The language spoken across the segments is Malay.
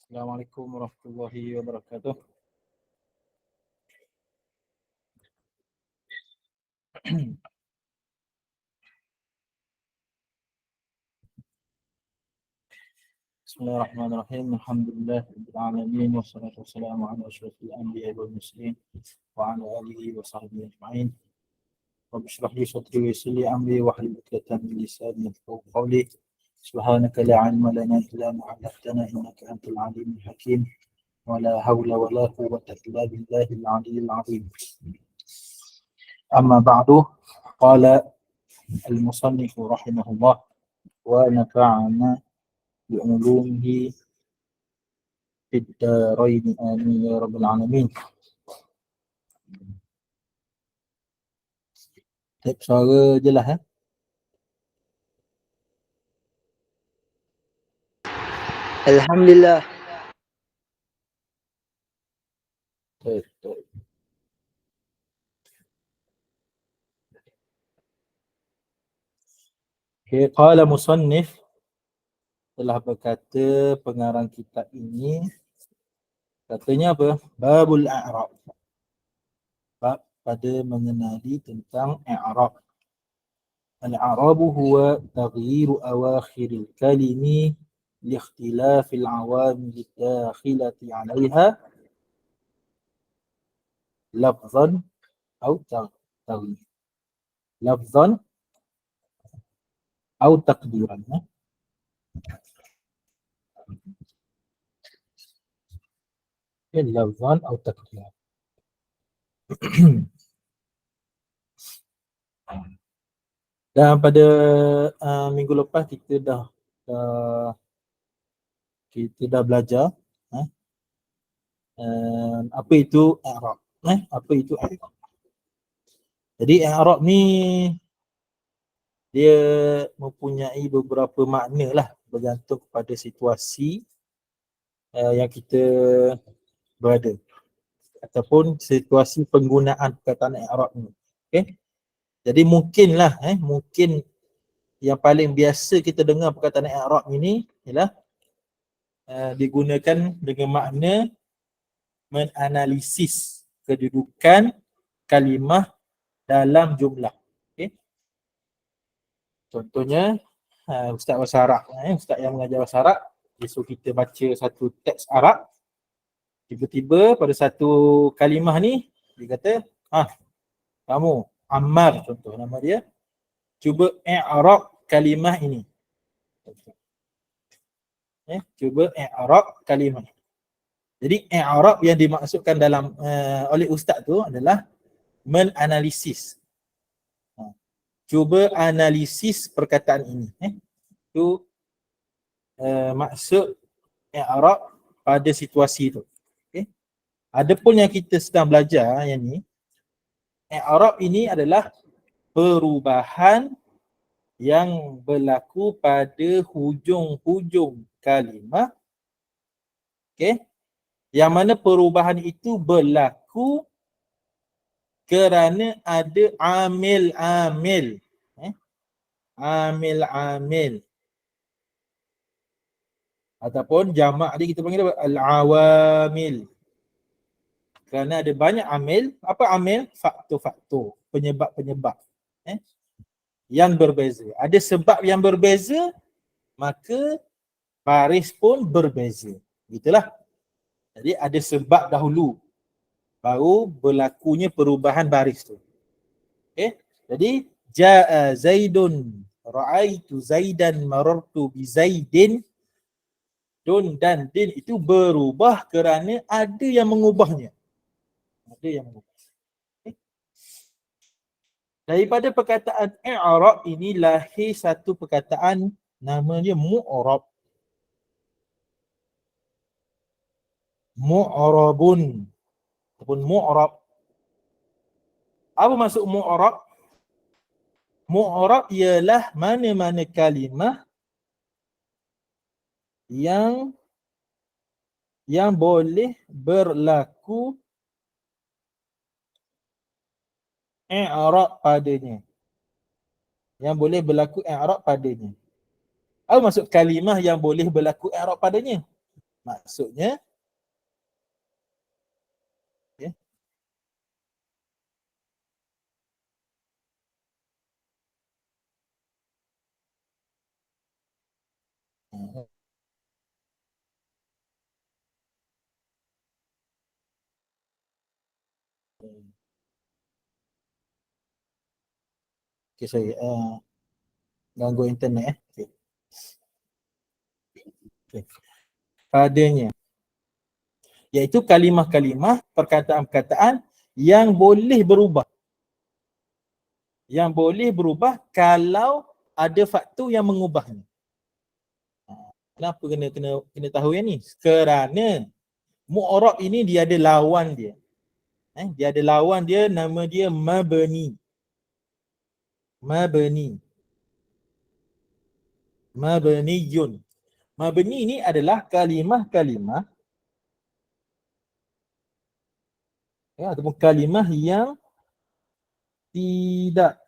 Assalamualaikum warahmatullahi wabarakatuh. Bismillahirrahmanirrahim. Alhamdulillahirabbil alamin wassalatu wassalamu ala asyrofil anbiya'i wal mursalin wa ala alihi wa sahbihi ajma'in. Rabbi shrah li sadri wa yassir li amri wahlul 'uqdatam min lisani yafqahu qawli. Subhanaka la 'ilma lana illa ma 'allamtana innaka antal 'alimul hakim. Wa la hawla wa la quwwata illa billahil 'aliyyil 'azim. Amma ba'du. Qala al-musannif rahimahullah wa nafa'ana بعلومه في الدارين آمين يا رب العالمين. Tip suara jelas Alhamdulillah. Betul. Okay, qala musannif, telah berkata pengarang kitab ini, katanya apa? Babul a'rab. Bab pada mengenali tentang i'rab. Al-a'rabu huwa taghyiru awakhiril kalimi liikhtilafil awamil dakhilati 'alayha lafzan atau taghyir. Lafzan atau takdiran. Lafzan atau takdiran. Dan pada minggu lepas kita dah belajar apa itu i'rab. Apa itu i'rab. Jadi i'rab ni dia mempunyai beberapa makna lah, bergantung kepada situasi yang kita berada ataupun situasi penggunaan perkataan i'rab ni. Okey. Jadi mungkinlah mungkin yang paling biasa kita dengar perkataan i'rab ini ialah digunakan dengan makna menganalisis kedudukan kalimah dalam jumlah. Okay. Contohnya Ustaz bahasa Arab, Ustaz yang mengajar bahasa Arab, dia suruh kita baca satu teks Arab, tiba-tiba pada satu kalimah ni dia kata, kamu Ammar, contoh nama dia, cuba i'rab kalimah ini. Cuba i'rab kalimah. Jadi i'rab yang dimaksudkan dalam oleh ustaz tu adalah menganalisis. Cuba analisis perkataan ini. Itu maksud i'rab pada situasi itu. Okay. Adapun yang kita sedang belajar yang ni, i'rab ini adalah perubahan yang berlaku pada hujung-hujung kalimah. Okey. Yang mana perubahan itu berlaku kerana ada amil-amil. Amil-amil. Ataupun jamak dia kita panggil al-awamil. Kerana ada banyak amil. Apa amil? Faktor-faktor, penyebab-penyebab yang berbeza. Ada sebab yang berbeza, maka baris pun berbeza. Gitulah. Jadi ada sebab dahulu, baru berlakunya perubahan baris tu. Okay. Jadi ja'a Zaidun, ra'aitu Zaidan, marartu bi Zaidin. Dun dan din itu berubah kerana ada yang mengubahnya. Ada yang mengubah. Okay. Daripada perkataan i'rab ini lahir satu perkataan namanya mu'rab. Mu'rabun ataupun mu'rab. Apa maksud mu'rab? Mu'rab ialah mana-mana kalimah yang boleh berlaku i'rab padanya. Yang boleh berlaku i'rab padanya. Apa maksud kalimah yang boleh berlaku i'rab padanya? Maksudnya ya, okay, sorry, ganggu internet okay. Okay. Padanya iaitu kalimah-kalimah, perkataan-perkataan yang boleh berubah. Yang boleh berubah kalau ada faktor yang mengubahnya. Kenapa kena tahu yang ni? Kerana mu'rab ini dia ada lawan dia. Dia ada lawan dia, nama dia mabni. Mabni. Mabniyun. Mabni ini adalah kalimah-kalimah ya, ataupun kalimah yang tidak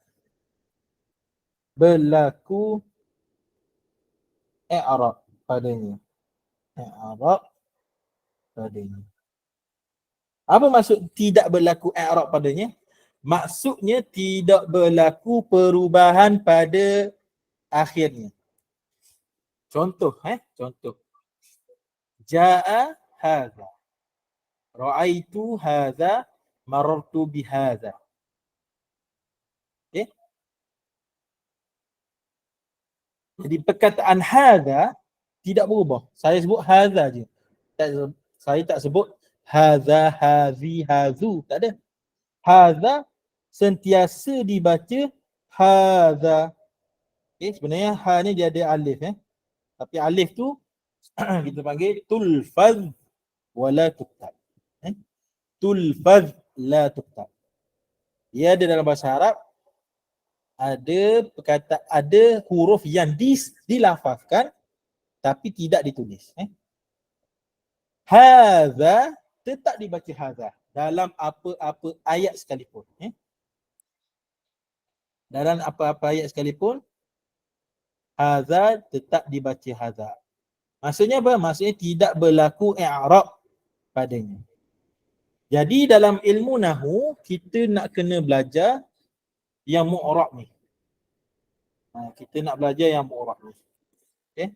berlaku i'rab padanya. I'rab padanya. Apa maksud tidak berlaku i'rab padanya? Maksudnya tidak berlaku perubahan pada akhirnya. Contoh, contoh. Ja'a hadza. Ra'aitu hadza, marartu bihadza. Okey? Jadi perkataan hadza tidak berubah. Saya sebut hadza je. Saya tak sebut hadza, hazi, hazu. Tak ada. Hadza sentiasa dibaca hadza. Okay, sebenarnya ha ni dia ada alif Tapi alif tu kita panggil tulfaz wala tuktab. Tulfaz la tuktab. Ia ada dalam bahasa Arab ada huruf yang dilafazkan tapi tidak ditulis. Hadza tetap dibaca hadza dalam apa-apa ayat sekalipun. Dalam apa-apa ayat sekalipun hadza tetap dibaca hadza. Maksudnya apa? Maksudnya tidak berlaku i'rab padanya. Jadi dalam ilmu nahwu kita nak kena belajar yang mu'rab ni. Kita nak belajar yang mu'rab ni. Okey.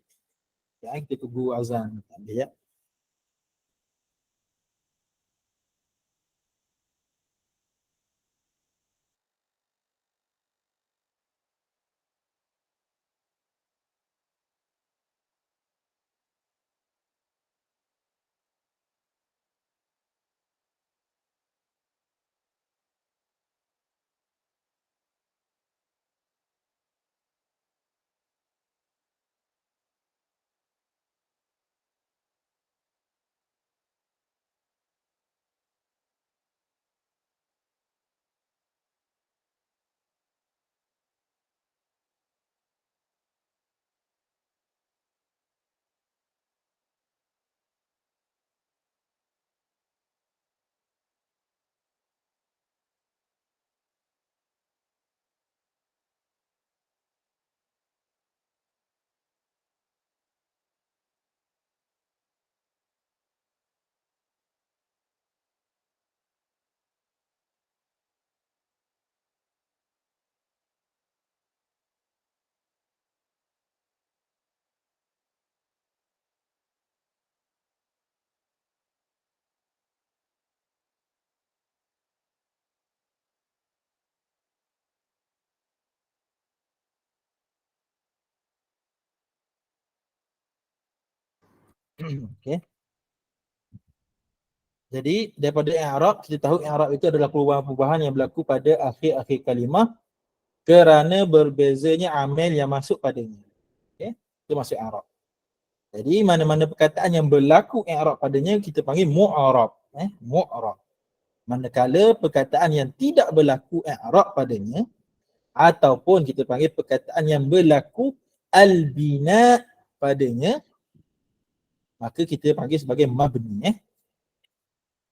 Ya, kita tunggu azan ya. Okey. Jadi daripada i'rab kita tahu i'rab itu adalah perubahan-perubahan yang berlaku pada akhir-akhir kalimah kerana berbezanya amil yang masuk padanya. Okey. Itu maksud i'rab. Jadi mana-mana perkataan yang berlaku i'rab padanya kita panggil mu'arab. Mu'arab. Manakala perkataan yang tidak berlaku i'rab padanya ataupun kita panggil perkataan yang berlaku al-bina padanya maka kita panggil sebagai mabni.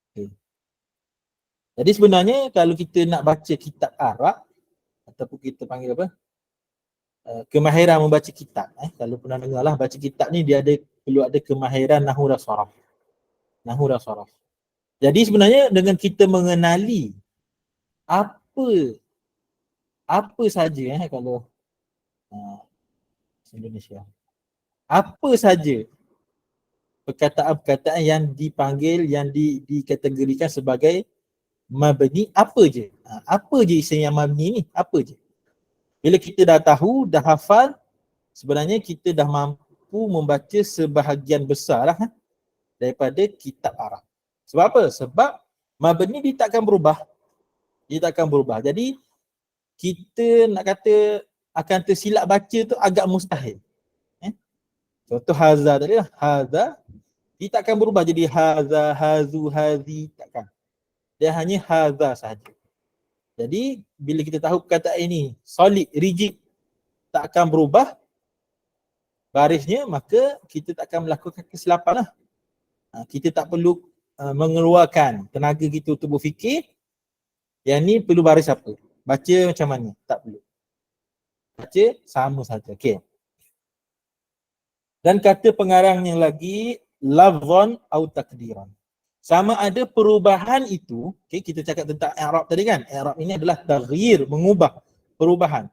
Okay. Jadi sebenarnya kalau kita nak baca kitab Arab ataupun kita panggil apa? Kemahiran membaca kitab. Kalau pernah dengar lah baca kitab ni dia ada perlu ada kemahiran nahwu dan saraf. Nahwu dan saraf. Jadi sebenarnya dengan kita mengenali apa saja kalau Indonesia. Apa saja perkataan-perkataan yang dipanggil, yang dikategorikan sebagai mabni, apa je? Apa je isim yang mabni ni? Apa je? Bila kita dah tahu, dah hafal, sebenarnya kita dah mampu membaca sebahagian besar lah daripada kitab Arab. Sebab apa? Sebab mabni dia takkan berubah. Dia takkan berubah. Jadi kita nak kata akan tersilap baca tu agak mustahil. Contoh haza tadi lah. Haza, dia takkan berubah jadi haza, hazu, hazi. Takkan. Dia hanya haza sahaja. Jadi bila kita tahu perkataan ini solid, rigid, tak akan berubah barisnya, maka kita tak akan melakukan kesilapan lah. Kita tak perlu mengeluarkan tenaga kita untuk berfikir yang ni perlu baris apa, baca macam mana, tak perlu. Baca sama saja. Okay. Dan kata pengarangnya lagi, lafzan atau takdiran. Sama ada perubahan itu, okay, kita cakap tentang i'rab tadi kan. I'rab ini adalah taghyir, mengubah, perubahan.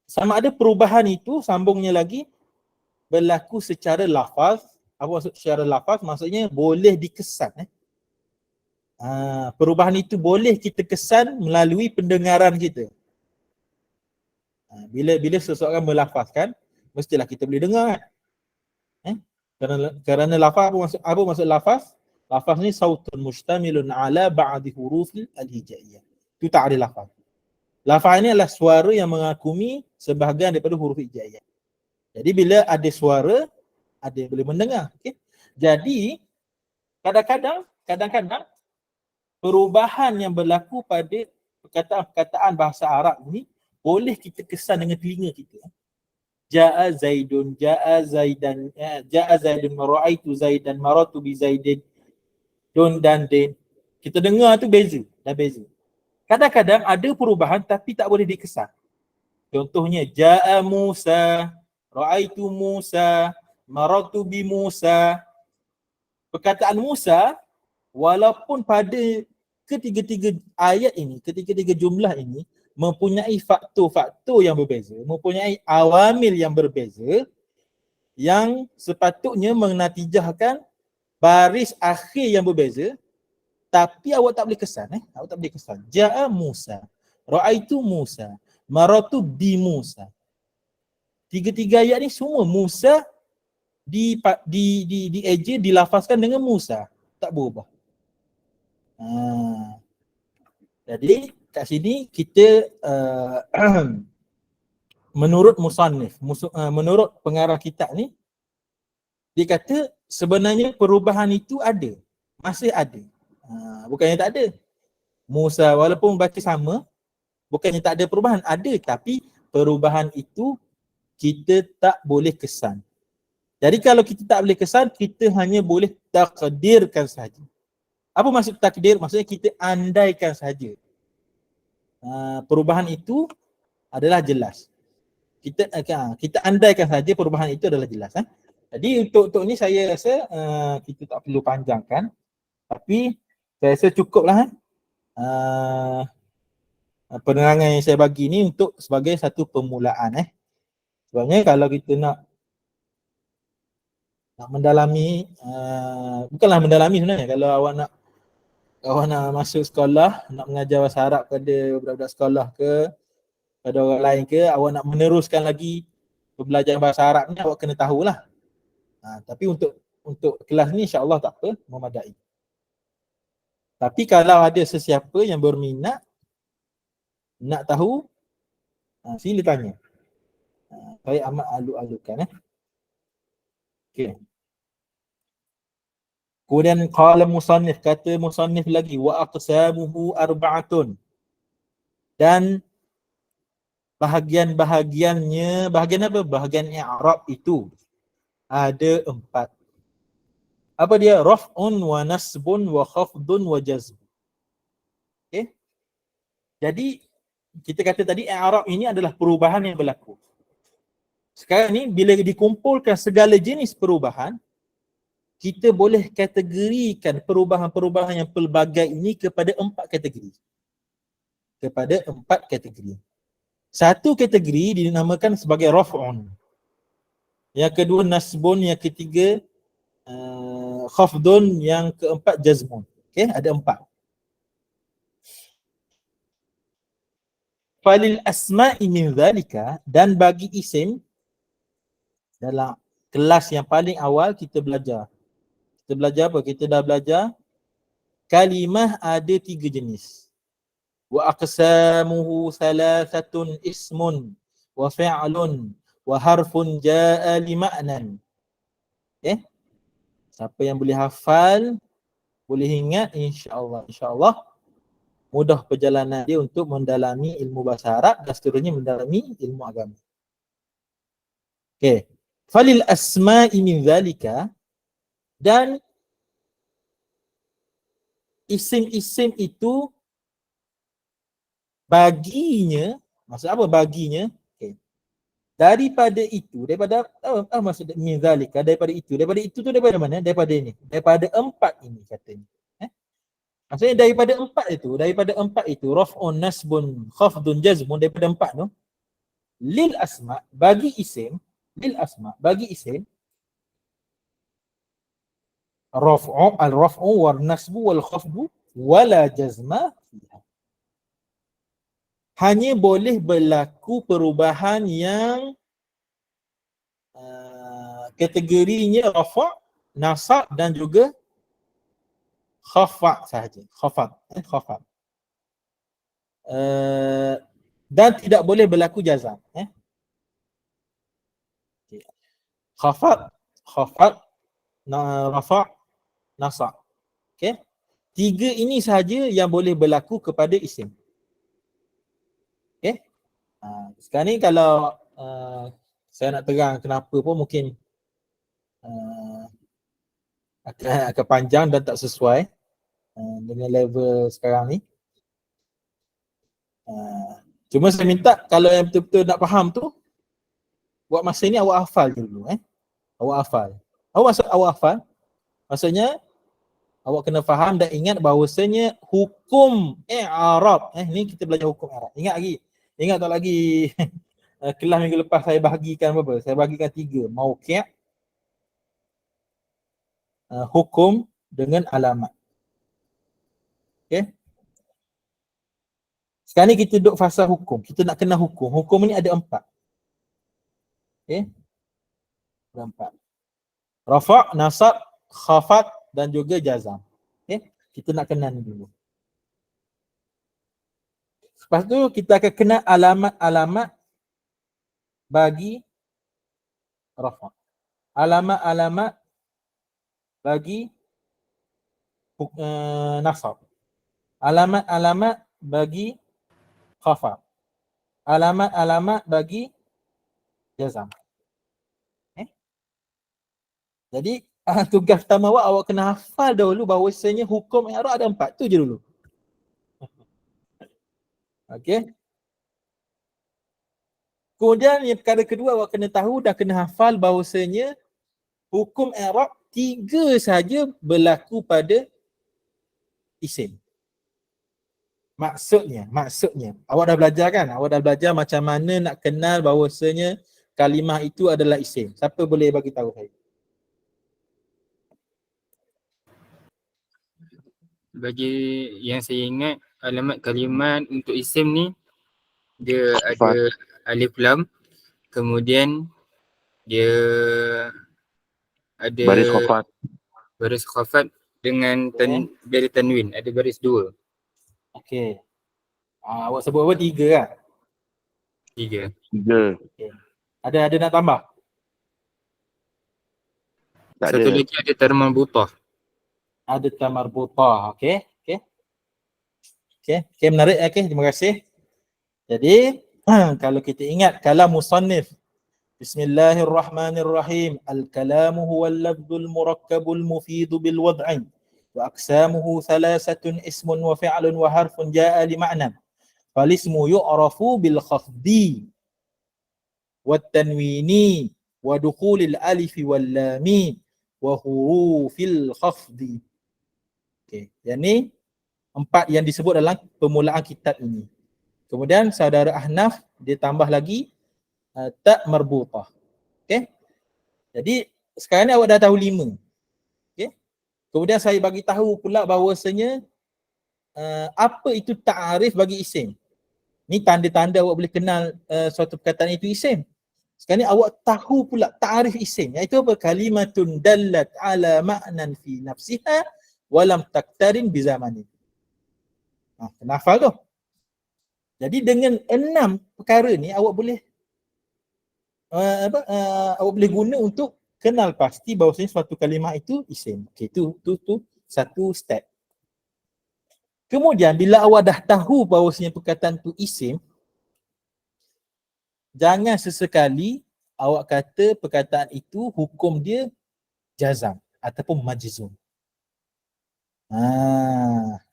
Sama ada perubahan itu, sambungnya lagi, berlaku secara lafaz. Apa maksud secara lafaz? Maksudnya boleh dikesan. Perubahan itu boleh kita kesan melalui pendengaran kita. Bila seseorang melafazkan, mestilah kita boleh dengar kan. Kerana lafaz, apa maksud lafaz? Lafaz ni sautun mustamilun ala ba'di hurufil al-hijaiyah. Itu tak ada lafaz. Lafaz ni adalah suara yang mengagumi sebahagian daripada huruf hijaiyah. Jadi bila ada suara, ada yang boleh mendengar. Okay? Jadi kadang-kadang perubahan yang berlaku pada perkataan-perkataan bahasa Arab ni boleh kita kesan dengan telinga kita. Ja'a Zaidun, Ja'a Zaidan, Ja'a Zaidun, Ra'aitu Zaidan, Maratu bi Zaidin, Dun dan Din. Kita dengar tu beza, dah beza. Kadang-kadang ada perubahan tapi tak boleh dikesan. Contohnya Ja'a Musa, Ra'aitu Musa, Maratu bi Musa. Perkataan Musa, walaupun pada ketiga-tiga ayat ini, ketiga-tiga jumlah ini mempunyai faktor-faktor yang berbeza, mempunyai awamil yang berbeza yang sepatutnya menatijahkan baris akhir yang berbeza, tapi awak tak boleh kesan. Awak tak boleh kesan. Ja'a Musa, Ra'aitu Musa, Maratu bi Musa. Tiga-tiga ayat ni semua Musa dilafazkan dengan Musa, tak berubah. Jadi kat sini kita menurut musannif, menurut pengarang kitab ni, dia kata sebenarnya perubahan itu ada, masih ada. Bukannya tak ada. Musa walaupun baca sama, bukannya tak ada perubahan, ada, tapi perubahan itu kita tak boleh kesan. Jadi kalau kita tak boleh kesan, kita hanya boleh takdirkan saja. Apa maksud takdir? Maksudnya kita andaikan saja. Perubahan itu adalah jelas. Kita andaikan saja perubahan itu adalah jelas. Jadi untuk ni saya rasa kita tak perlu panjangkan, tapi saya rasa cukuplah penerangan yang saya bagi ni untuk sebagai satu permulaan. Sebabnya kalau kita nak mendalami, bukanlah mendalami sebenarnya, kalau awak nak masuk sekolah, nak mengajar bahasa Arab kepada budak-budak sekolah ke, pada orang lain ke, awak nak meneruskan lagi pembelajaran bahasa Arab ni, awak kena tahulah. Tapi untuk kelas ni insya-Allah tak apa, memadai. Tapi kalau ada sesiapa yang berminat nak tahu, sila tanya. Saya amat aluk-alukkan. Okay. Kemudian qala musannif, kata musannif lagi, wa aqsamuhu arba'atun. Dan bahagian-bahagiannya, bahagian apa? Bahagian i'rab itu ada 4. Apa dia? Raf'un wa nasbun wa khafdun wa jazm. Okay. Jadi kita kata tadi i'rab ini adalah perubahan yang berlaku. Sekarang ni bila dikumpulkan segala jenis perubahan, kita boleh kategorikan perubahan-perubahan yang pelbagai ini kepada 4 kategori. Kepada 4 kategori. Satu kategori dinamakan sebagai raf'un. Yang kedua nasbun, yang ketiga khafdun, yang keempat jazmun. Okey, ada 4. Falil asma'i min dhalika, dan bagi isim dalam kelas yang paling awal kita belajar. Kita belajar apa? Kita dah belajar kalimah ada 3 jenis. Wa aqsamuhu thalathatun ismun wa fi'lun wa harfun jaa li ma'nan. Okay? Siapa yang boleh hafal, boleh ingat, insya-Allah mudah perjalanan dia untuk mendalami ilmu bahasa Arab dan seterusnya mendalami ilmu agama. Okey. Falil asma'i min zalika, dan isim-isim itu baginya, maksud apa baginya? Okey. Daripada itu, daripada maksud min zalika, daripada itu tu daripada mana? Daripada ini. Daripada 4 ini katanya. Maksudnya daripada 4 itu raf'un, nasbun, khafdun, jazmun, daripada 4 tu lil asma, bagi isim, lil asma, bagi isim raf'u, al-raf'u wal nasbu wal khafdu wala jazma fiha. Hanya boleh berlaku perubahan yang kategorinya rafa', nasab dan juga khafa' sahaja. Khafad. Dan tidak boleh berlaku jazam. Khafad, rafa', nasab. Okey. 3 ini sahaja yang boleh berlaku kepada isim. Okey. Sekarang ni kalau saya nak terang kenapa pun mungkin akan panjang dan tak sesuai dengan level sekarang ni. Cuma saya minta kalau yang betul-betul nak faham tu, buat masa ni awak hafal dulu. Awak hafal. Awak hafal, maksudnya awak kena faham dan ingat bahawasanya hukum i'rab. Ni kita belajar hukum i'rab. Ingat tak lagi kelas minggu lepas saya bahagikan berapa? Saya bahagikan 3. Mauqi', hukum dengan alamat. Okey. Sekarang ni kita duduk fasa hukum. Kita nak kenal hukum. Hukum ni ada 4. Okey. Ada 4. Rafa', nasab, khafad dan juga jazam. Okey. Kita nak kenal ni dulu. Lepas tu kita akan kenal alamat-alamat bagi rafa'. Alamat-alamat bagi nasab. Alamat-alamat bagi khafad. Alamat-alamat bagi jazam. Jadi tugas pertama awak kena hafal dahulu bahawasanya hukum i'rab ada 4. Tu je dulu. Okey. Kemudian yang perkara kedua awak kena tahu dan kena hafal bahawasanya hukum i'rab 3 saja berlaku pada isim. Maksudnya awak dah belajar kan? Awak dah belajar macam mana nak kenal bahawasanya kalimah itu adalah isim. Siapa boleh bagi tahu saya? Bagi yang saya ingat, alamat kalimat untuk isim ni dia ada alif lam, kemudian dia ada baris khafat dengan dia ada tanwin, ada baris 2. Okey. Awak sebut apa? 3 kan? 3. Okay. Ada nak tambah? Satu lagi ada tarmal butah. Ada tamar butah. Okey. Menarik. Okey, terima kasih. Jadi kalau kita ingat kalam musannif, Bismillahirrahmanirrahim. Al-kalamu huwal lafzul murakkabul mufidu bil wad'i wa aqsamuhu thalathatun ismun wa fi'lun wa harfun jaa li ma'nan. Fal ismu yu'rafu bil khafdi. wat tanwini wa dukhulil alif wal lam wa hurufil khafdi. Okey, yang ni 4 yang disebut dalam permulaan kitab ini. Kemudian saudara Ahnaf dia tambah lagi ta marbutah. Okey. Jadi sekarang ni awak dah tahu 5. Okey. Kemudian saya bagi tahu pula bahawasanya apa itu ta'arif bagi isim. Ni tanda-tanda awak boleh kenal suatu perkataan itu isim. Sekarang ni awak tahu pula ta'arif isim, iaitu apa? Kalimatun dallat ala ma'nan fi nafsiha walam taktarin bi zamanin. Kena hafal tu. Jadi dengan 6 perkara ni awak boleh awak boleh guna untuk kenal pasti bahawasanya suatu kalimah itu isim. Okey, tu satu step. Kemudian bila awak dah tahu bahawasanya perkataan tu isim, jangan sesekali awak kata perkataan itu hukum dia jazam ataupun majzum.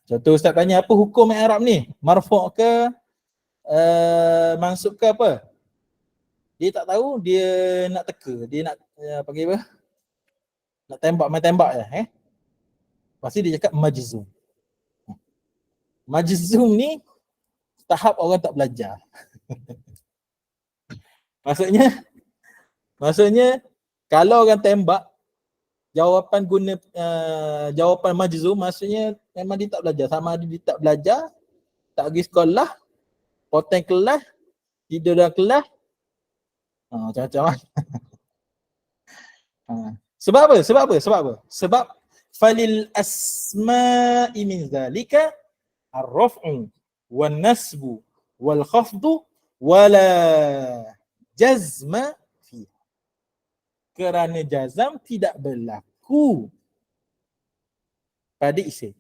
Contoh Ustaz tanya apa hukum i'rab ni? Marfu' ke mansub ke apa? Dia tak tahu, dia nak teka, dia nak panggil apa? Nak tembak, main tembak je. Lepas tu dia cakap majzum. Majzum ni tahap orang tak belajar. Maksudnya kalau orang tembak jawapan guna jawapan majzum, maksudnya memang dia tak belajar. Sama ada dia tak belajar, tak pergi sekolah, potong kelas, tidur dalam kelas. Macam-macam. Sebab apa? Sebab falil asma'i min zalika ar-raf'u wan nasbu wal khafdu wala jazma fi. Kerana jazam tidak berlaku pada isim.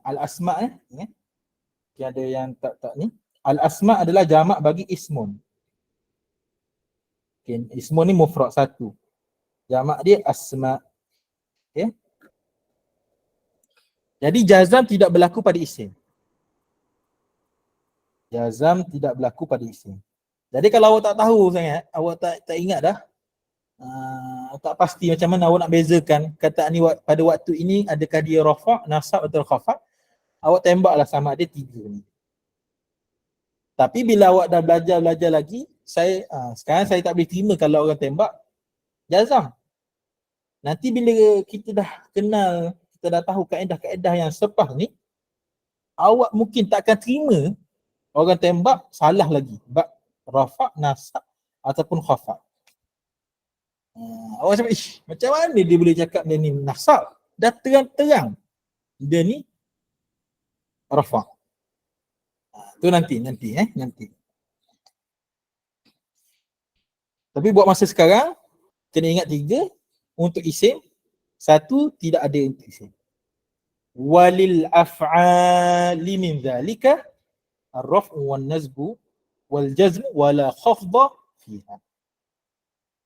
Al-asma' ada yang tak ni. Al-asma' adalah jamak bagi ismun. Okay. Ismun ni mufrad satu. Jamak dia asma'. Okay. Jadi jazam tidak berlaku pada isim. Jazam tidak berlaku pada isim. Jadi kalau awak tak tahu sangat, awak tak ingat dah, tak pasti macam mana awak nak bezakan kataan ni pada waktu ini adakah dia rafa', nasab atau khafad, awak tembaklah sama ada 3 ni. Tapi bila awak dah belajar lagi, sekarang saya tak boleh terima kalau orang tembak jazam. Nanti bila kita dah kenal, kita dah tahu kaedah-kaedah yang sepah ni, awak mungkin tak akan terima orang tembak salah lagi. Bab rafa', nasab ataupun khafad. Awak cakap, macam mana dia boleh cakap dia ni nasab? Dah terang-terang dia ni rafa'. Tu nanti. Tapi buat masa sekarang, kena ingat 3 untuk isim, 1 tidak ada untuk isim. Walil af'ali min dhalika ar-raf'u wan nazbu wal jazm wala khafda fiha.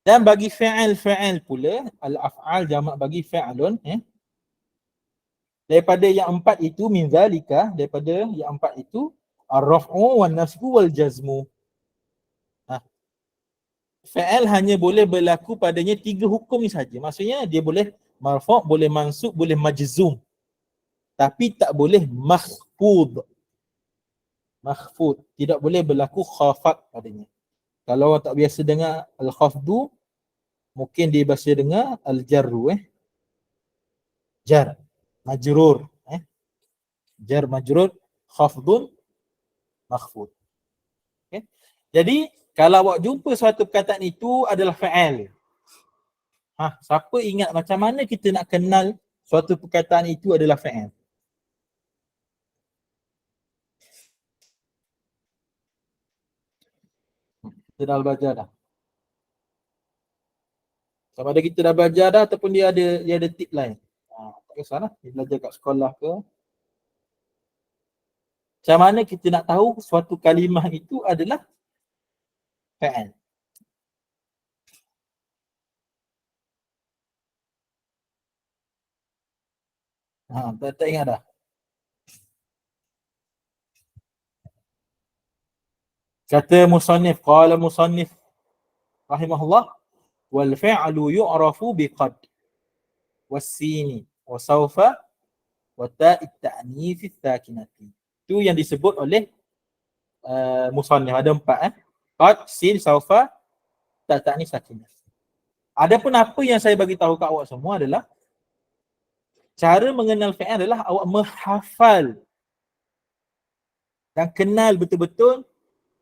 Dan bagi fi'il pula, al-af'al jamak bagi fi'lun, daripada yang 4 itu min dhalika, daripada yang 4 itu ar-raf'u wan nasbu wal jazmu. Fi'il hanya boleh berlaku padanya 3 hukum ni saja. Maksudnya dia boleh marfu', boleh mansub, boleh majzum. Tapi tak boleh makhfud. Makhfud. Tidak boleh berlaku khafad padanya. Kalau orang tak biasa dengar al-khafdu, mungkin dia biasa dengar al-jarru. Jar, majrur. Jar, majrur, khafdun, makhfud. Okay. Jadi, kalau awak jumpa suatu perkataan itu adalah fa'al. Siapa ingat macam mana kita nak kenal suatu perkataan itu adalah fa'al? Kita dah belajar dah. Sama ada kita dah belajar dah ataupun dia ada tip lain. Tak kisahlah, dia belajar kat sekolah ke. Macam mana kita nak tahu suatu kalimah itu adalah fa'al? Tak ingat dah. Kata musannif, qala musannif, rahimahullah, wal fi'lu yu'rafu biqad was-sini wa sawfa wa ta'it ta'nits sakinati. Itu yang disebut oleh musannif, ada 4 qad, sin, sawfa, ta ta'nits sakinah. Adapun apa yang saya bagi tahu kat awak semua adalah cara mengenal fi'il adalah awak menghafal dan kenal betul-betul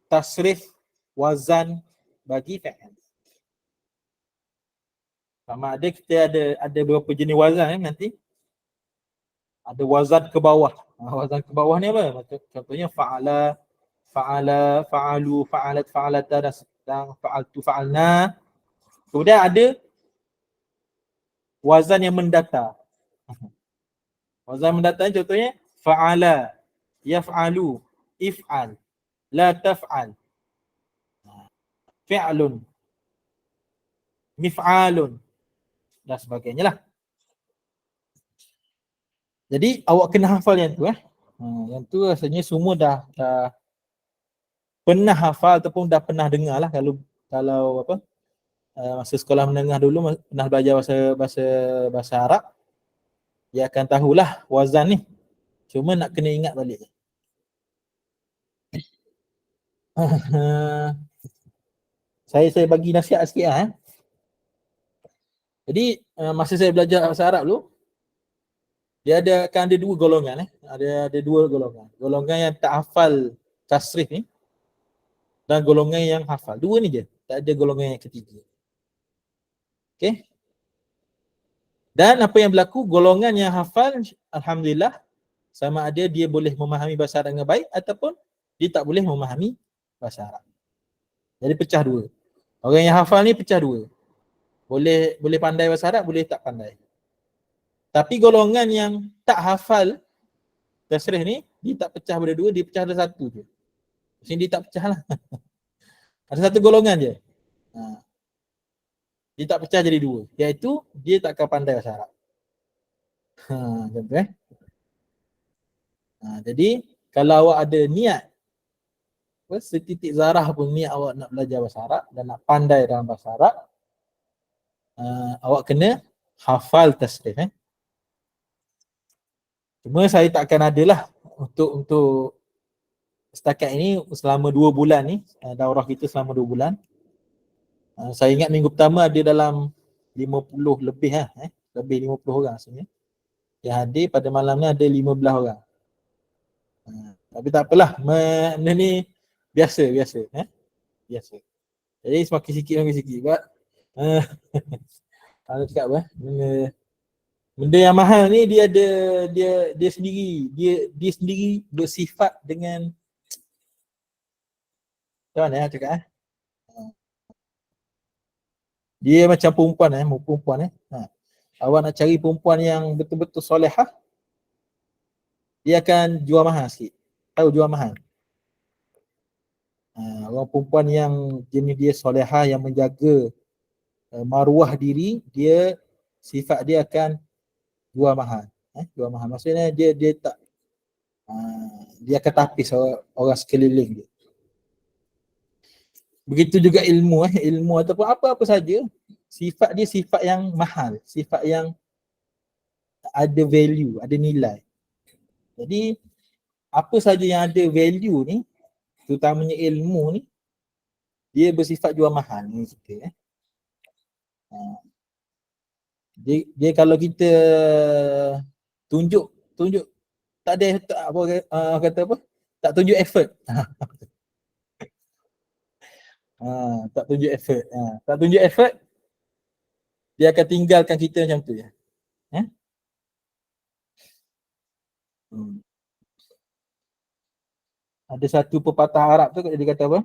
tasrif wazan bagi fi'il. Sama ada kita ada beberapa jenis wazan nanti. Ada wazan ke bawah. Wazan ke bawah ni apa? Contohnya fa'ala, fa'ala, fa'alu, fa'alat, fa'alata dan fa'altu, fa'alna. Kemudian ada wazan yang mendatar. Wazan mendatar contohnya fa'ala, yaf'alu, if'al, la taf'al, fi'lun, mif'alun dan sebagainya lah. Jadi awak kena hafal yang tu yang tu rasanya semua dah pernah hafal ataupun dah pernah dengar lah. Kalau apa masa sekolah menengah dulu pernah belajar bahasa Arab, dia akan tahulah wazan ni. Cuma nak kena ingat balik. Saya bagi nasihat sikit Jadi masa saya belajar bahasa Arab dulu, dia akan ada 2 golongan Ada 2 golongan. Golongan yang tak hafal tasrif ni dan golongan yang hafal. 2 ni je. Tak ada golongan yang ketiga. Okey. Dan apa yang berlaku, golongan yang hafal alhamdulillah sama ada dia boleh memahami bahasa Arab dengan baik ataupun dia tak boleh memahami bahasa Arab. Jadi pecah 2. Orang yang hafal ni pecah 2. Boleh pandai bahasa Arab, boleh tak pandai. Tapi golongan yang tak hafal tasrif ni, dia tak pecah pada 2, dia pecah ada 1 je. Maksudnya dia tak pecah lah. Ada 1 golongan je. Dia tak pecah jadi 2. Iaitu dia tak akan pandai bahasa Arab. Contoh jadi kalau awak ada niat setitik zarah pun niat awak nak belajar bahasa Arab dan nak pandai dalam bahasa Arab, awak kena hafal tasrif Cuma saya tak akan adalah untuk setakat ini selama 2 bulan ni, daurah kita selama 2 bulan. Saya ingat minggu pertama ada dalam 50 lebih lebih 50 orang sebenarnya. Yang hadir pada malam ni ada 15 orang. Tapi tak apalah, benda ni biasa. Biasa. Jadi semakin sikit. Sebab kalau cakap apa? Benda yang mahal ni dia sendiri bersifat dengan macam mana cakap dia macam perempuan awak nak cari perempuan yang betul-betul solehah, dia akan jual mahal sikit. Tahu jual mahal? Orang perempuan yang jenis dia solehah, yang menjaga maruah diri, dia sifat dia akan jual mahal. Jual mahal maksudnya dia tak dia akan tapis orang sekeliling dia. Begitu juga ilmu ataupun apa-apa saja, sifat dia sifat yang mahal, sifat yang ada value, ada nilai. Jadi apa saja yang ada value ni, terutamanya ilmu ni, dia bersifat jual mahal ni kita. Dia kalau kita tunjuk tak ada kata apa? Tak tunjuk effort. Tak tunjuk effort. Tak tunjuk effort, dia akan tinggalkan kita macam tu ya. Ada satu pepatah Arab tu dia kata apa?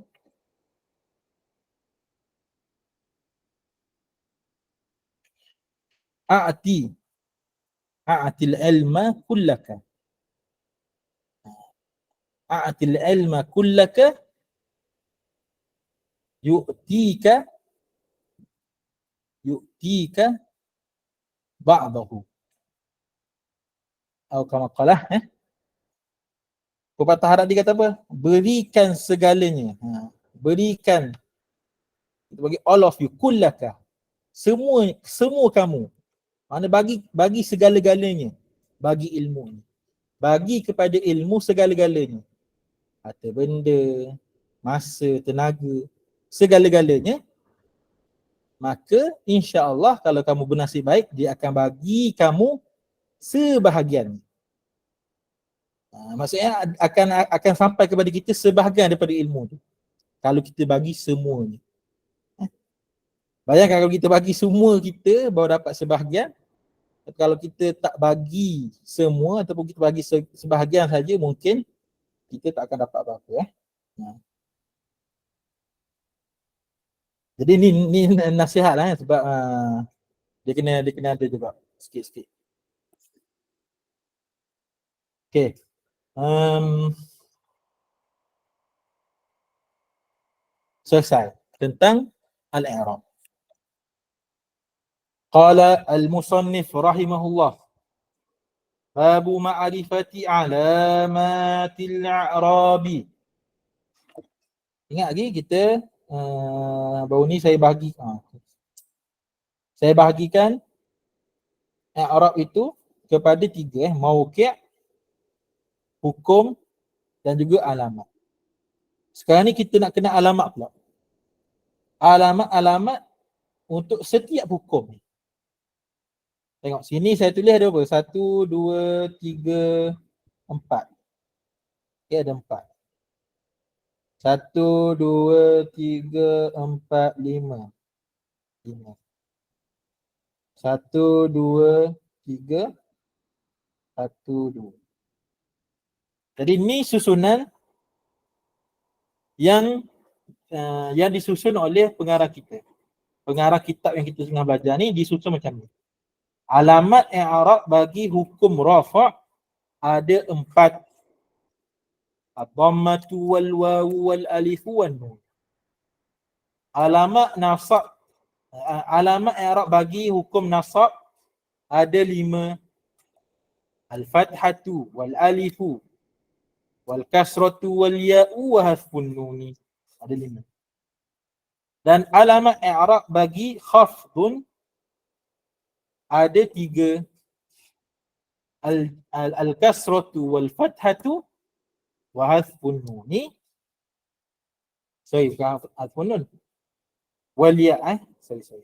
A'til ilma kullaka. A'til ilma kullaka yu'tika ba'dahu. Atau kama qala pepatah Arab dia kata apa? Berikan segalanya. Berikan Kita bagi all of you, kullaka. Semua kamu. Mana bagi segala-galanya. Bagi ilmu ni. Bagi kepada ilmu segala-galanya. Harta benda, masa, tenaga, segala-galanya. Maka insya-Allah kalau kamu bernasib baik, dia akan bagi kamu sebahagian. Maksudnya akan sampai kepada kita sebahagian daripada ilmu tu. Kalau kita bagi semuanya. Bayangkan kalau kita bagi semua kita baru dapat sebahagian. Kalau kita tak bagi semua ataupun kita bagi sebahagian saja, mungkin kita tak akan dapat apa-apa. Jadi ni nasihat lah sebab dia kena ada juga sikit-sikit. Okay. Selesai tentang al-i'rab. Qala al-musannif rahimahullah. Babu ma'rifati alamatil i'rabi. Ingat lagi kita baru ni saya bahagikan i'rab itu kepada 3, mauqi', hukum dan juga alamat. Sekarang ni kita nak kenal alamat pula. Alamat untuk setiap hukum ni. Tengok sini saya tulis ada apa? 1, 2, 3, 4. Okay, ada 4. 1, 2, 3, 4, 5. 1, 2, 3, 1, 2. Jadi ni susunan yang disusun oleh pengarang kita. Pengarang kitab yang kita tengah belajar ni disusun macam ni. Alamat i'rab bagi hukum rafa' ada 4. Ad-dhammatu wal wawu wal alifu wan nun. Alamat nasab, alamat i'rab bagi hukum nasab ada 5. Al-fathatu wal alifu wal kasratu wal ya'u wa hasbun nuni. Ada 5. Dan alamat i'rab bagi khafdun ada 3. Al-kasratu wal fathatu wa hasbun nuni. Sorry, bukan hasbun nun. Wal ya',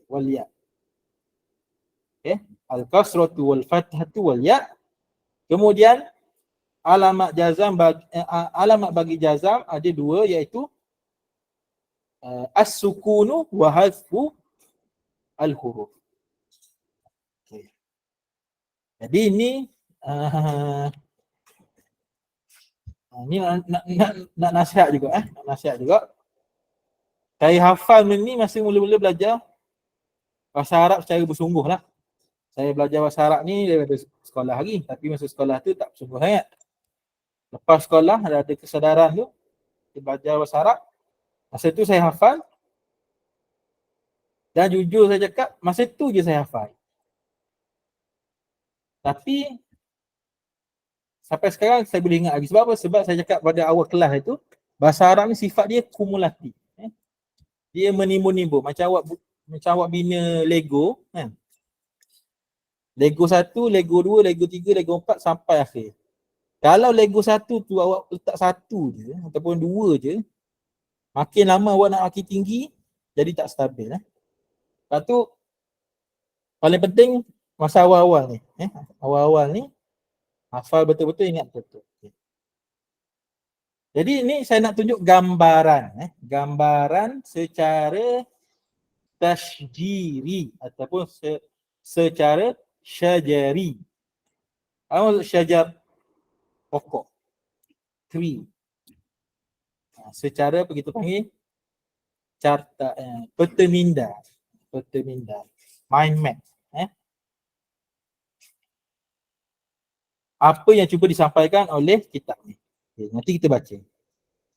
wal ya'. Okay. Al-kasratu wal fathatu wal ya'. Kemudian alamat jazam alamat bagi jazam ada 2, iaitu as-sukunu wa hasbu al-huruf. Okay. Jadi ini nak nasihat juga nak nasihat juga. Saya hafal ni masa mula-mula belajar bahasa Arab secara bersungguh lah. Saya belajar bahasa Arab ni daripada sekolah lagi, tapi masa sekolah tu tak bersungguh sangat. Lepas sekolah ada kesedaran tu, kita belajar bahasa Arab. Masa tu saya hafal. Dan jujur saya cakap, masa tu je saya hafal. Tapi sampai sekarang saya boleh ingat lagi. Sebab apa? Sebab saya cakap pada awal kelas itu, bahasa Arab ni sifat dia kumulatif. Dia menimbun-nimbun. Macam awak bina Lego kan. Lego 1, Lego 2, Lego 3, Lego 4 sampai akhir. Kalau Lego 1 tu awak letak 1 je ataupun 2 je, makin lama awak nak makin tinggi, jadi tak stabil. Lepas tu paling penting masa awal-awal ni. Awal-awal ni hafal betul-betul, ingat betul. Jadi ni saya nak tunjuk gambaran. Gambaran secara tasjiri ataupun secara syajari. Apa maksud syajar? Pokok. Tree. Secara apa kita panggil? Carta, peta minda. Peta minda. Mind map. Apa yang cuba disampaikan oleh kitab ni. Okay, nanti kita baca.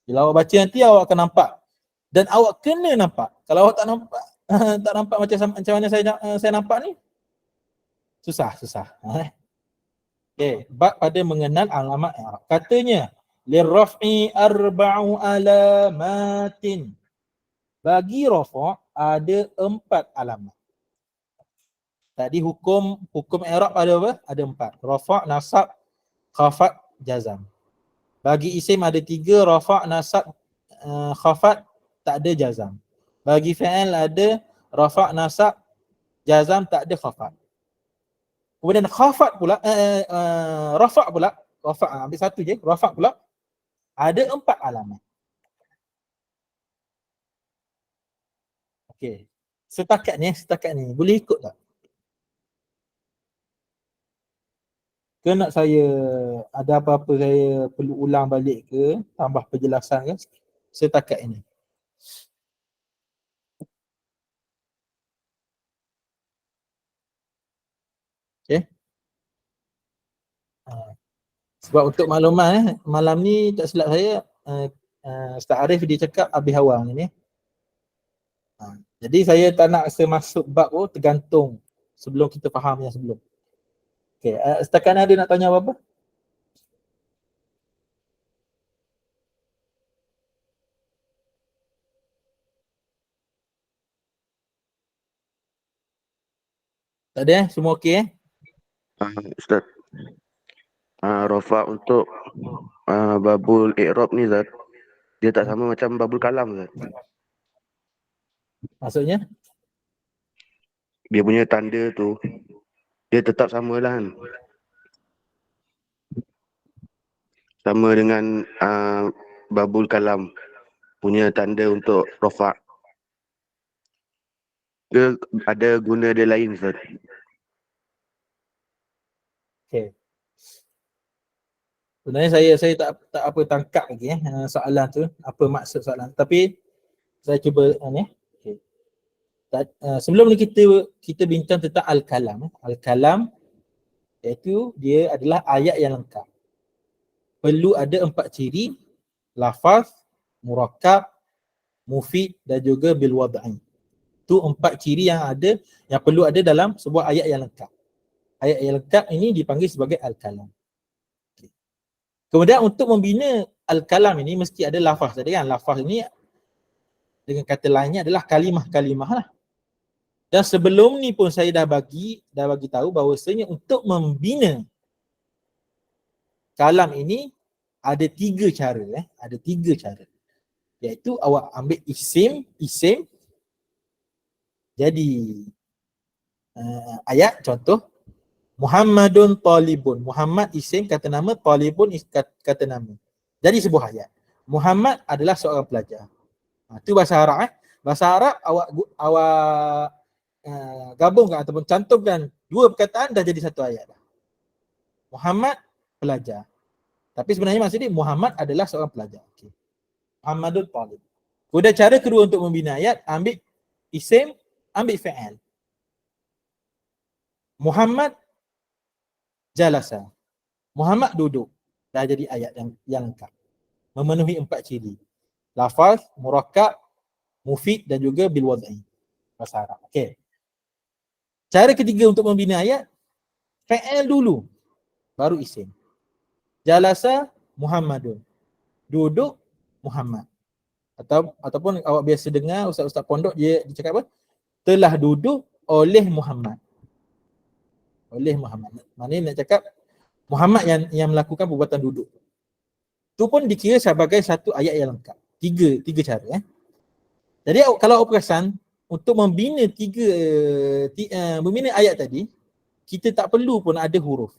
Bila awak baca nanti awak akan nampak. Dan awak kena nampak. Kalau awak tak nampak, tak nampak macam mana saya nampak ni, susah. Okay, bab pada mengenal alamat i'rab. Katanya, lirraf'i arba'u alamatin. Bagi rafa' ada 4 alamat. Tadi hukum i'rab ada apa? Ada 4. Rafa', nasab, khafat, jazam. Bagi isim ada 3, rafa', nasab, khafat, tak ada jazam. Bagi fi'il ada rafa', nasab, jazam, tak ada khafat. Kemudian khafat pula, rafa' pula, rafa' ambil satu je, rafa' pula ada 4 alamat. Okey. Setakat ni boleh ikut tak? Ke nak saya ada apa-apa saya perlu ulang balik ke, tambah penjelasan ke setakat ini? Okey. Sebab untuk makluman malam ni tak silap saya Ustaz Arif dia cakap habis awal ni. Jadi saya tak nak semasuk bab tu, tergantung sebelum kita faham yang sebelum. Okey, setakat ni ada nak tanya apa-apa? Tak ada semua okey Ustaz, rafa untuk babul i'rab ni Zat, dia tak sama macam babul kalam Zat. Maksudnya? Dia punya tanda tu dia tetap sama lah kan. Sama dengan babul kalam punya tanda untuk rafa'. Dia ada guna dia lain Ustaz. Okey. Sebenarnya saya tak apa tangkap lagi soalan tu, apa maksud soalan. Tapi saya cuba ni. Okey. Sebelum ni kita bincang tentang al-kalam. Al-kalam iaitu dia adalah ayat yang lengkap. Perlu ada 4 ciri, lafaz, murakkab, mufid dan juga bil wad'i. Tu 4 ciri yang perlu ada dalam sebuah ayat yang lengkap. Ayat yang lengkap ini dipanggil sebagai al-kalam. Okay. Kemudian untuk membina al-kalam ini mesti ada lafaz tadi kan. Lafaz ini dengan kata lainnya adalah kalimah-kalimah lah. Dan sebelum ni pun saya dah bagi tahu bahawasanya untuk membina kalam ini ada 3 cara ada 3 cara. Iaitu awak ambil isim jadi ayat contoh Muhammadun talibun. Muhammad isim kata nama, talibun kata nama. Jadi sebuah ayat. Muhammad adalah seorang pelajar. Itu bahasa Arab Bahasa Arab awak gabungkan ataupun cantumkan 2 perkataan dah jadi satu ayat dah. Muhammad pelajar. Tapi sebenarnya maksud dia Muhammad adalah seorang pelajar. Okay. Muhammadun talib. Kemudian cara kedua untuk membina ayat, ambil isim, ambil fi'il. Muhammad jalasa. Muhammad duduk. Dah jadi ayat yang lengkap. Memenuhi 4 ciri. Lafaz, murakkab, mufid dan juga bil wad'i. Bahasa Arab. Okey. Cara ketiga untuk membina ayat, fi'il dulu baru isim. Jalasa Muhammadun. Duduk Muhammad. Ataupun awak biasa dengar ustaz-ustaz pondok dia cakap apa? Telah duduk oleh Muhammad. Oleh Muhammad. Maknanya nak cakap Muhammad yang melakukan perbuatan duduk. Itu pun dikira sebagai satu ayat yang lengkap. Tiga cara. Jadi kalau awak perasan, untuk membina membina ayat tadi, kita tak perlu pun ada huruf.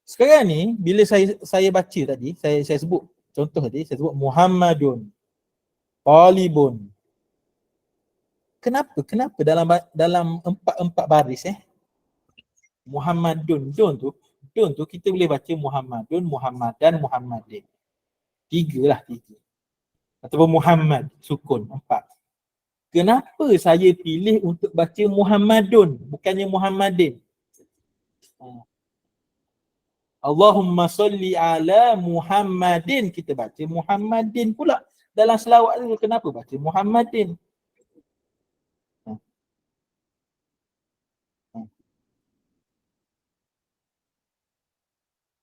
Sekarang ni, bila saya baca tadi, saya sebut contoh tadi, saya sebut Muhammadun, talibun. Kenapa dalam empat baris Muhammadun, dun tu kita boleh baca Muhammadun, Muhammadan, Muhammadin. 3 lah. Ataupun Muhammad, sukun, 4. Kenapa saya pilih untuk baca Muhammadun, bukannya Muhammadin? Allahumma salli ala Muhammadin, kita baca Muhammadin pula. Dalam selawat tu kenapa baca Muhammadin?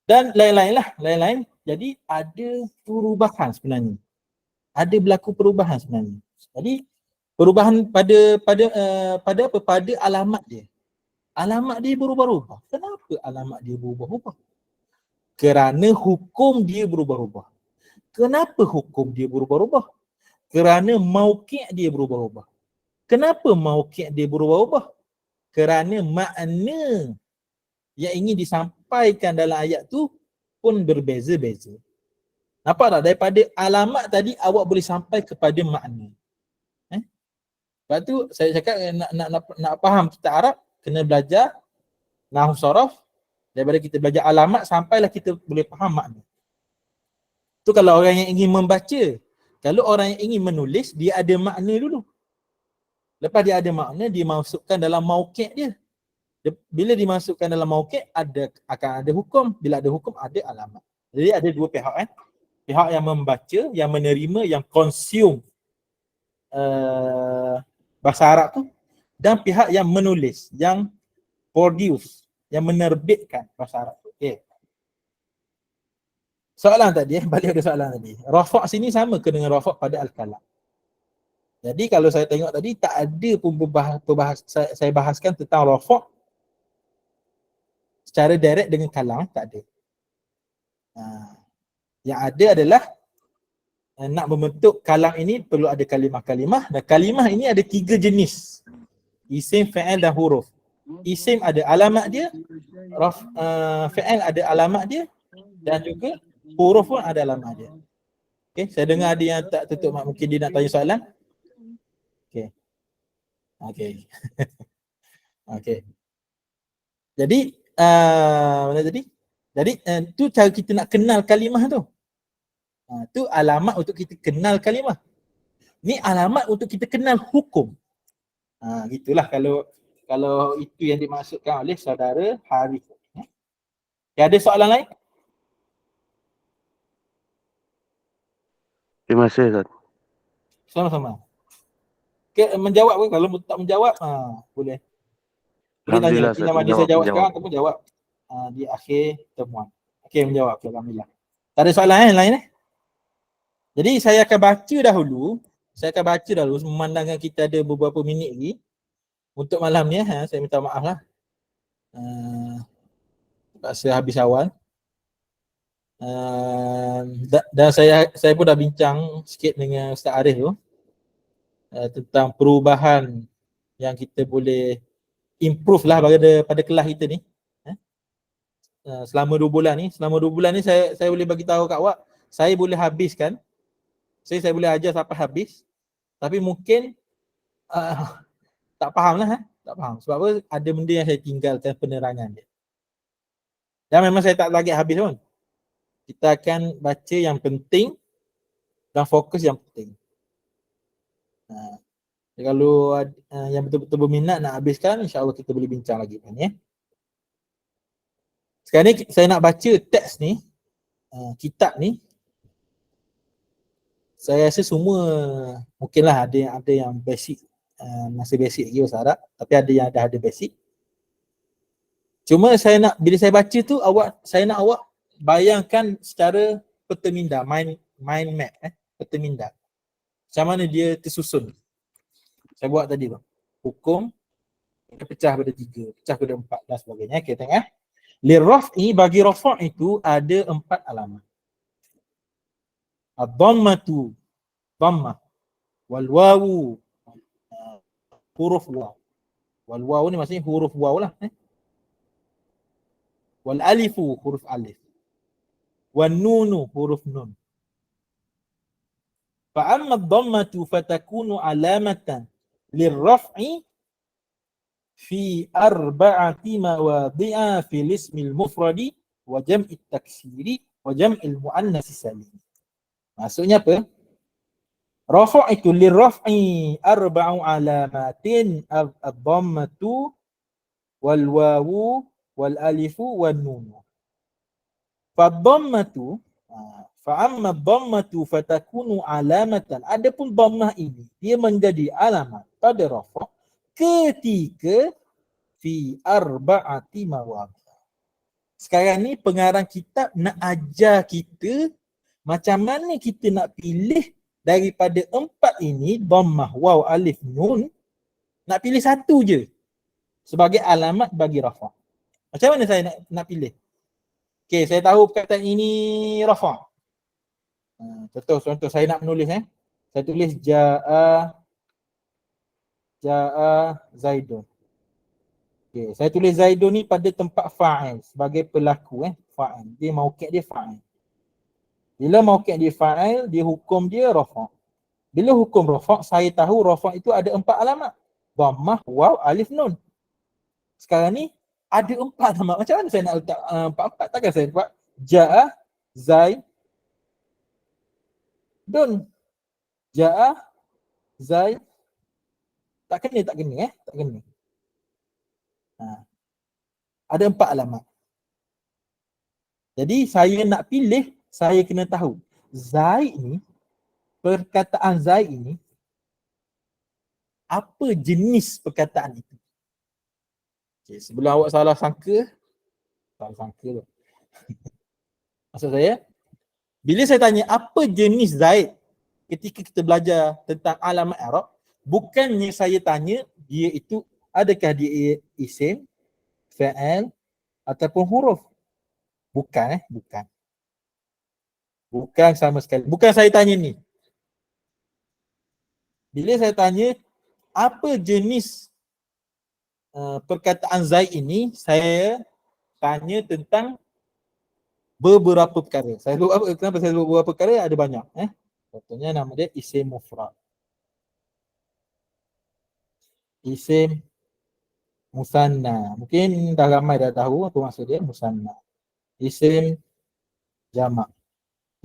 Dan lain-lain. Jadi ada perubahan sebenarnya. Ada berlaku perubahan sebenarnya. Jadi perubahan pada alamat dia. Alamat dia berubah-ubah. Kenapa alamat dia berubah-ubah? Kerana hukum dia berubah-ubah. Kenapa hukum dia berubah-ubah? Kerana mauqi' dia berubah-ubah. Kenapa mauqi' dia berubah-ubah? Kerana makna yang ingin disampaikan dalam ayat tu pun berbeza-beza. Nampak tak? Daripada alamat tadi awak boleh sampai kepada makna. Lepas tu saya cakap nak faham kita Arab kena belajar nahwu saraf. Daripada kita belajar alamat sampailah kita boleh faham makna. Tu kalau orang yang ingin membaca. Kalau orang yang ingin menulis, dia ada makna dulu. Lepas dia ada makna, dia masukkan dalam mauqi' dia. Bila dimasukkan dalam mauqi' akan ada hukum. Bila ada hukum, ada alamat. Jadi ada dua pihak kan. Pihak yang membaca, yang menerima, yang consume bahasa Arab tu. Dan pihak yang menulis, yang produce, yang menerbitkan bahasa Arab tu. Okay. Soalan tadi, balik ada soalan tadi. Rafa' sini sama ke dengan rafa' pada al-kalam. Jadi kalau saya tengok tadi, tak ada pun saya bahaskan tentang rafa' secara direct dengan kalam, tak ada. Yang ada adalah nak membentuk kalam ini perlu ada kalimah-kalimah, dan kalimah ini ada 3 jenis. Isim, fi'il dan huruf. Isim ada alamat dia, fi'il ada alamat dia, dan juga huruf pun ada alamat dia. Okay, saya dengar ada yang tak tutup mak, mungkin dia nak tanya soalan. Okay. Okay. Okay. Jadi, mana tadi? Jadi, tu cara kita nak kenal kalimah tu. Tu alamat untuk kita kenal kalimah. Ni alamat untuk kita kenal hukum. Gitulah kalau itu yang dimaksudkan oleh saudara Harith. Ada soalan lain? Terima kasih Ustaz. Sama-sama. Okay, menjawab ke? Kalau tak menjawab, boleh. Boleh tanya nanti nama dia saya jawab sekarang ataupun jawab di akhir temuan. Okey, menjawab. Okay, alhamdulillah. Tak ada soalan lain Jadi saya akan baca dahulu. Memandangkan kita ada beberapa minit lagi untuk malam ni. Saya minta maaf lah. Terpaksa habis awal. Dan saya pun dah bincang sikit dengan Ustaz Arif tu tentang perubahan yang kita boleh improve lah pada kelas kita ni. Selama 2 bulan ni. Selama 2 bulan ni saya boleh bagi tahu kat awak, saya boleh habiskan. Saya boleh ajar sampai habis. Tapi mungkin tak faham lah. Tak faham. Sebab apa? Ada benda yang saya tinggalkan penerangan dia. Dan memang saya tak target habis pun. Kita akan baca yang penting dan fokus yang penting. Kalau yang betul-betul berminat nak habiskan, insya-Allah kita boleh bincang lagi kan ya. Sekarang ni saya nak baca teks ni, kitab ni. Saya rasa semua mungkinlah ada yang basic, masih basic lagi bahasa Arab, tapi ada yang dah ada basic. Cuma bila saya baca tu saya nak awak bayangkan secara peta minda, mind map peta minda. Macam mana dia tersusun. Saya buat tadi bang. Hukum pecah pada 3, pecah pada 4 dan sebagainya. Okey, tengok Lirraf'i, bagi rafa' itu ada 4 alamat. Ad-dhammatu, dhammah. Wal wawu, huruf waw. Wal waw ni maksudnya huruf waw lah. Wal alifu, huruf alif. Wan nunu, huruf nun. Fa amma ad-dhammatu fatakunu alamatan lirraf'i fi 4 mawadhi'a fil ismil mufradi wa jam'it taksiri wa jam'il muannas salim. Maksudnya apa? Rafa' itu lirraf'i 4 alamatin ad-dhammatu wal wawu wal alifu wan nun. Fad-dhammatu fa amma ad-dhammatu fatakunu alamatan. Adapun dhammah ini dia menjadi alamat pada rafa' ketika fi 4 mawadhi'. Sekarang ni pengarang kitab nak ajar kita macam mana kita nak pilih daripada 4 ini, dhammah, waw, alif, nun, nak pilih satu je sebagai alamat bagi rafa'. Macam mana saya nak pilih? Okey, saya tahu perkataan ini rafa'. Contoh saya nak menulis Saya tulis ja'a Zaidun. Okey, saya tulis Zaidun ni pada tempat fa'il sebagai pelaku fa'il. Dia mauqi' dia fa'il. Bila mauqi' dia fa'il, dia hukum dia rafa'. Bila hukum rafa', saya tahu rafa' itu ada 4 alamat. Dhammah, waw, alif, nun. Sekarang ni ada 4 alamat. Macam mana saya nak letak 4-4? Takkan saya buat ja'a Zaidun. Ja'a Zaid. Tak kena. Tak kena. Ada 4 alamat. Jadi saya nak pilih, saya kena tahu Zaid ni, perkataan Zaid ini, apa jenis perkataan itu. Okay, sebelum awak salah sangka maksud saya, bila saya tanya apa jenis Zaid ketika kita belajar tentang alamat i'rab, bukannya saya tanya dia itu adakah dia isim, fa'il ataupun huruf. Bukan bukan. Bukan sama sekali. Bukan saya tanya ni. Bila saya tanya apa jenis perkataan Zaid ini, saya tanya tentang beberapa perkara. Kenapa saya sebut beberapa perkara? Ada banyak. Contohnya nama dia isim mufrad. Isim musanna. Mungkin dah ramai dah tahu apa maksud dia musanna. Isim jamak.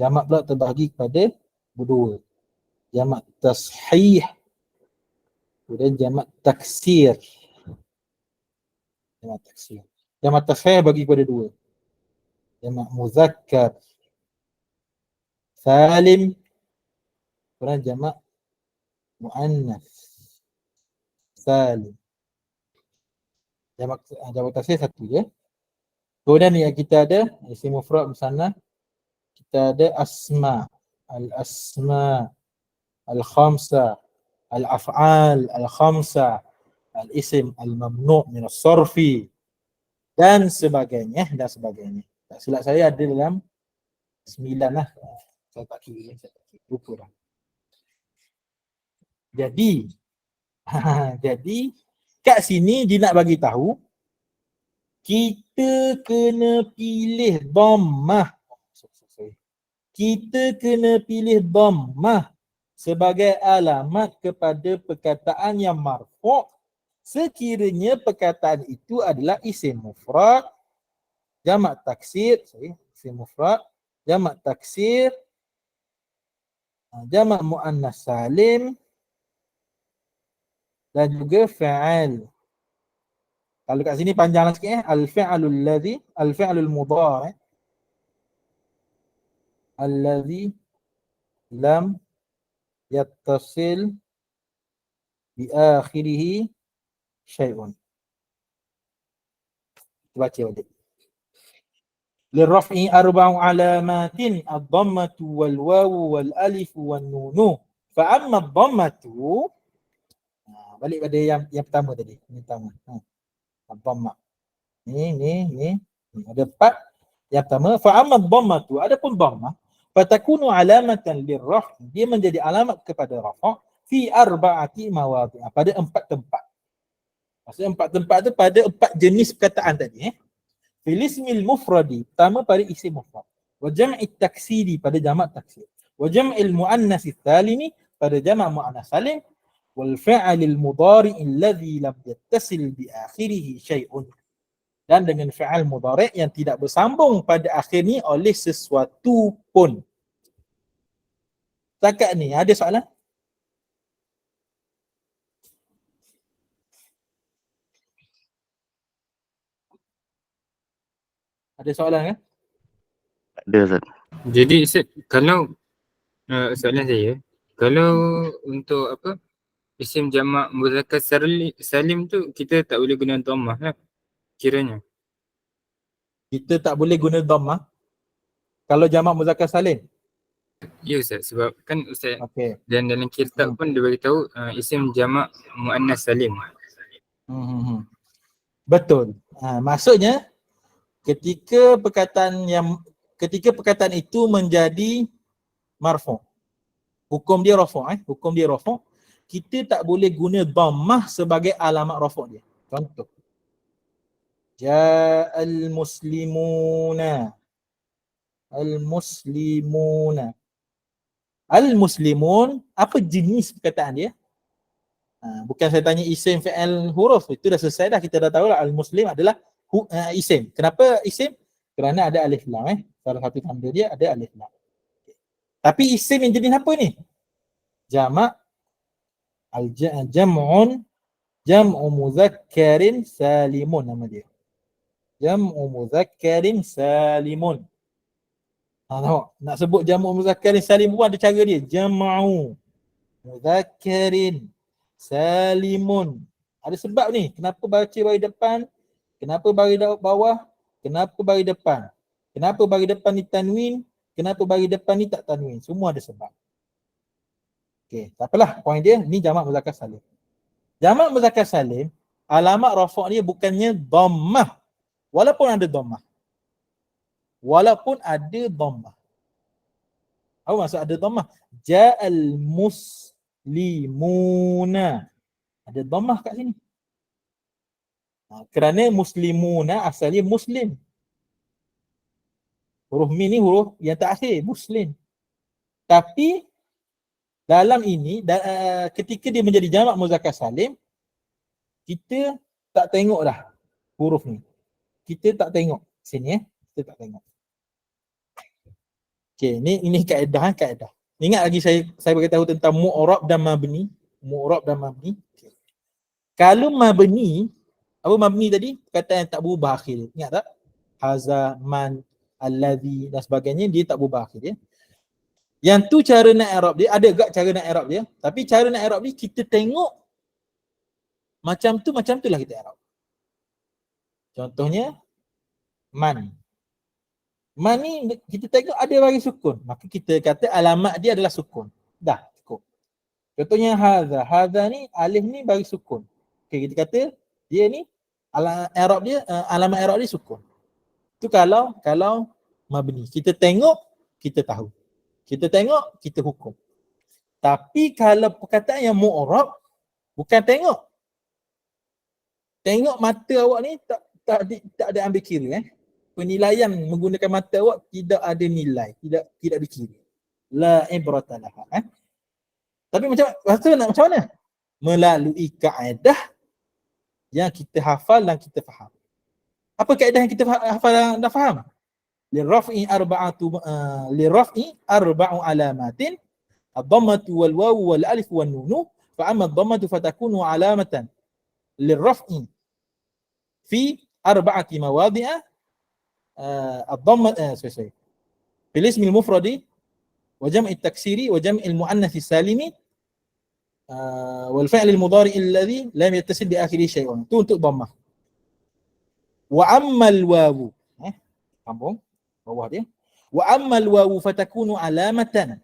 Jamak pula terbahagi kepada berdua. Jamak tashih. Kemudian jamak taksir. Jamak taksir. Jamak tashih bagi kepada 2. Jamak muzakkar salim. Kemudian jamak muannas salim. Jamak taksir satu je. Kemudian yang kita ada isim mufrad musanna. Kita ada asma, al-asma, al-khamsa, al-af'al, al-khamsa, al-isim, al-mamnu' min as-sarfi dan sebagainya. Tak silap saya ada dalam 9 lah. Saya tak kira. Lupa dah. Jadi kat sini dia nak bagi tahu kita kena pilih dhammah. Kita kena pilih dhammah sebagai alamat kepada perkataan yang marfu' sekiranya perkataan itu adalah isim mufrad, jamak taksir, isim mufrad, jamak taksir, jamak muannas salim dan juga fa'al. Kalau kat sini panjang sikit al-fi'lul ladzi, al-fi'lul mudhari' alladhi lam yattasil bi akhirih syai'un. Baca balik. Lirraf'i arba'u alamatin ad-dhammatu wal wawu wal alifu wan nunu. Fa amma ad-dhammatu, balik pada yang pertama tadi. Yang pertama. Ad-dhammah. Ni ada 4. Yang pertama fa amma ad-dhammatu, adapun dhammah fatakunu alamatan lirraf', dia menjadi alamat kepada rafa' fi arba'ati mawadhi', pada 4 tempat. Maksudnya 4 tempat tu pada 4 jenis perkataan tadi. Fil ismil mufradi, pertama pada isim mufrad. Wa jam'it taksiri, pada jamak taksir. Wa jam'il muannats tsalimi, pada jamak muannas salim. Wal fi'lil mudhari' alladhi lam yattasil bi akhirih syai'un. Dan dengan fi'al mudhari' yang tidak bersambung pada akhir ni oleh sesuatu pun. Setakat ni ada soalan? Ada soalan kan? Ada Ustaz. Jadi Ustaz, kalau soalan saya, kalau untuk isim jamak muzakkar salim tu kita tak boleh guna dhammah lah kiranya. Kita tak boleh guna dhammah kalau jamak muzakkar salim. Ya Ustaz, sebab kan Ustaz Okey. dan dalam kitab pun dia beritahu isim jamak muannas salim. Betul. Maksudnya ketika perkataan itu menjadi marfu', hukum dia rafu', hukum dia rafu', kita tak boleh guna dhammah sebagai alamat rafu' dia. Contoh, ja'al muslimuna. Al-muslimuna. Al-muslimun, apa jenis perkataan dia? Bukan saya tanya isim, fi'il, huruf. Itu dah selesai dah. Kita dah tahu lah al-muslim adalah isim. Kenapa isim? Kerana ada alif lam. Salah satu tanda dia ada alif lam. Tapi isim yang jenis apa ni? Jamak jam'u muzakkarin salimun nama dia. Jam'u muzakkarin salimun. Tengok, nak sebut jam'u muzakkarin salim pun ada cara dia. Jam'u muzakkarin salimun. Ada sebab ni. Kenapa baca bagi depan? Kenapa bagi bawah? Kenapa bagi depan? Kenapa bagi depan ni tanwin? Kenapa bagi depan ni tak tanwin? Semua ada sebab. Okey, tak apalah. Poin dia, ni jamak muzakkar salim. Jamak muzakkar salim, alamat rafa' dia bukannya dhammah. Walaupun ada dhammah. Apa maksud ada dhammah? Ja'al muslimuna. Ada dhammah kat sini. Kerana muslimuna asalnya muslim. Huruf min ni huruf yang terakhir, muslim. Tapi dalam ini, ketika dia menjadi jamak muzakkar salim, kita tak tengok dah huruf ni. Kita tak tengok sini kita tak tengok. Okey, ini kaedah. Ingat lagi saya beritahu tentang mu'rab dan mabni. Okay. Kalau mabni, apa mabni tadi? Perkataan yang tak berubah akhir dia. Ingat tak? Haza, man, alladhi dan sebagainya, dia tak berubah akhir dia. Yang tu cara nak i'rab dia, ada agak cara nak i'rab dia, tapi cara nak i'rab ni kita tengok macam tu lah kita i'rab. Contohnya man. Man ni kita tengok ada bagi sukun, maka kita kata alamat dia adalah sukun. Dah cukup. Contohnya haza. Haza ni alif ni bagi sukun. Okey, kita kata dia ni i'rab dia alamat i'rab dia sukun. Tu kalau mabni. Kita tengok, kita tahu. Kita tengok, kita hukum. Tapi kalau perkataan yang mu'rab, bukan tengok. Tengok mata awak ni tak ada ambil kira. Penilaian menggunakan mata awak tidak ada nilai, tidak dikira. La ibrata laha. Tapi macam mana? Melalui kaedah yang kita hafal dan kita faham. Apa kaedah yang kita hafal dan faham? Lirraf'i arba'u alamatin ad-dhammatu wal wawu wal alif wan nun fa amma ad-dhammatu fatakunu alamatan lirraf'i fi arba'ati mawadhi'a ad-dhamma fil ismi al-mufradi wa jam'i at-taksiri wa jam'i al-muannath as-salimi wal fi'l al-mudari' alladhi lam yattasil bi akhiri shay'un. Tu untuk dhammah. Wa amma al-wawu sambung bawah dia. Wa amma al-wawu fatakunu alamatan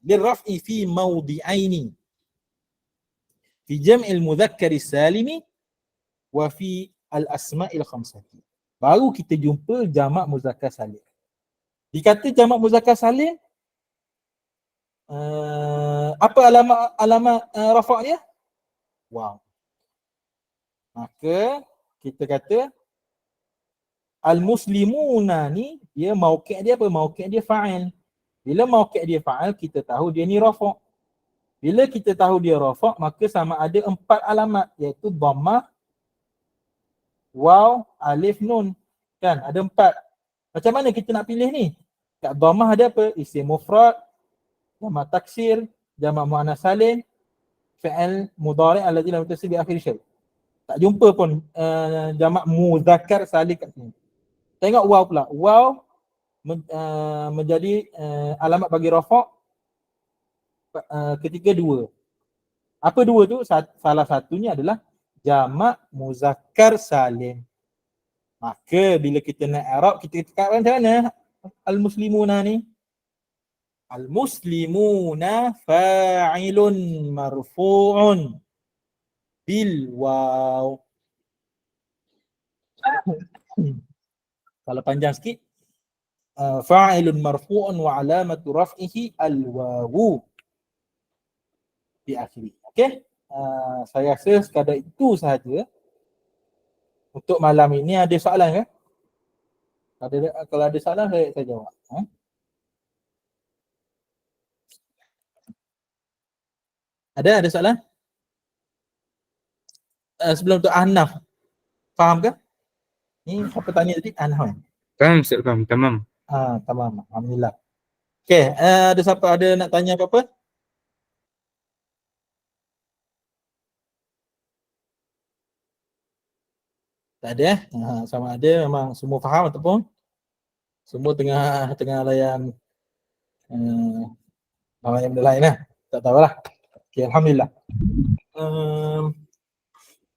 lirraf'i fi mawdi'aini fi jam'i al-mudhakkar as-salimi wa fi al-asma'il khamsati. Baru kita jumpa jamak muzakkar salim. Dikata jamak muzakkar salim, apa alamat rafa' dia? Wow. Maka kita kata al-muslimuna ni dia mauqi' dia apa? Mauqi' dia fa'il. Bila mauqi' dia fa'il, kita tahu dia ni rafa'. Bila kita tahu dia rafa', maka sama ada 4 alamat, iaitu dhammah, waw, alif, nun. Kan ada 4. Macam mana kita nak pilih ni? Kat dhammah ada apa? Isim mufrad, jamak taksir, jamak muannas salim, fi'il mudhari' alladhi lam yattasil bi akhir syai'. Tak jumpa pun jamak muzakkar salim kat sini. Tengok waw pula. Waw menjadi alamat bagi rafa' ketika 2. Apa 2 tu? Salah satunya adalah jamak muzakkar salim. Maka bila kita nak i'rab, kita cakap macam mana al-muslimuna ni? Al-muslimuna fa'ilun marfu'un bil waw. Kalau panjang sikit, fa'ilun marfu'un wa alamatu raf'ihi al-wawu di akhir. Okey? Saya rasa sekadar itu sahaja untuk malam ini. Ada soalan ke? Kalau ada soalan saya jawab. Ada soalan? Sebelum tu Ahnaf, faham ke? Ni siapa tanya tadi? Ahnaf kan? Faham Ustaz, faham. Tamam. Tamam. Alhamdulillah. Okey, ada siapa ada nak tanya apa-apa? Tak ada sama ada memang semua faham ataupun semua tengah layan benda lain lah. Tak tahulah. Okey, alhamdulillah.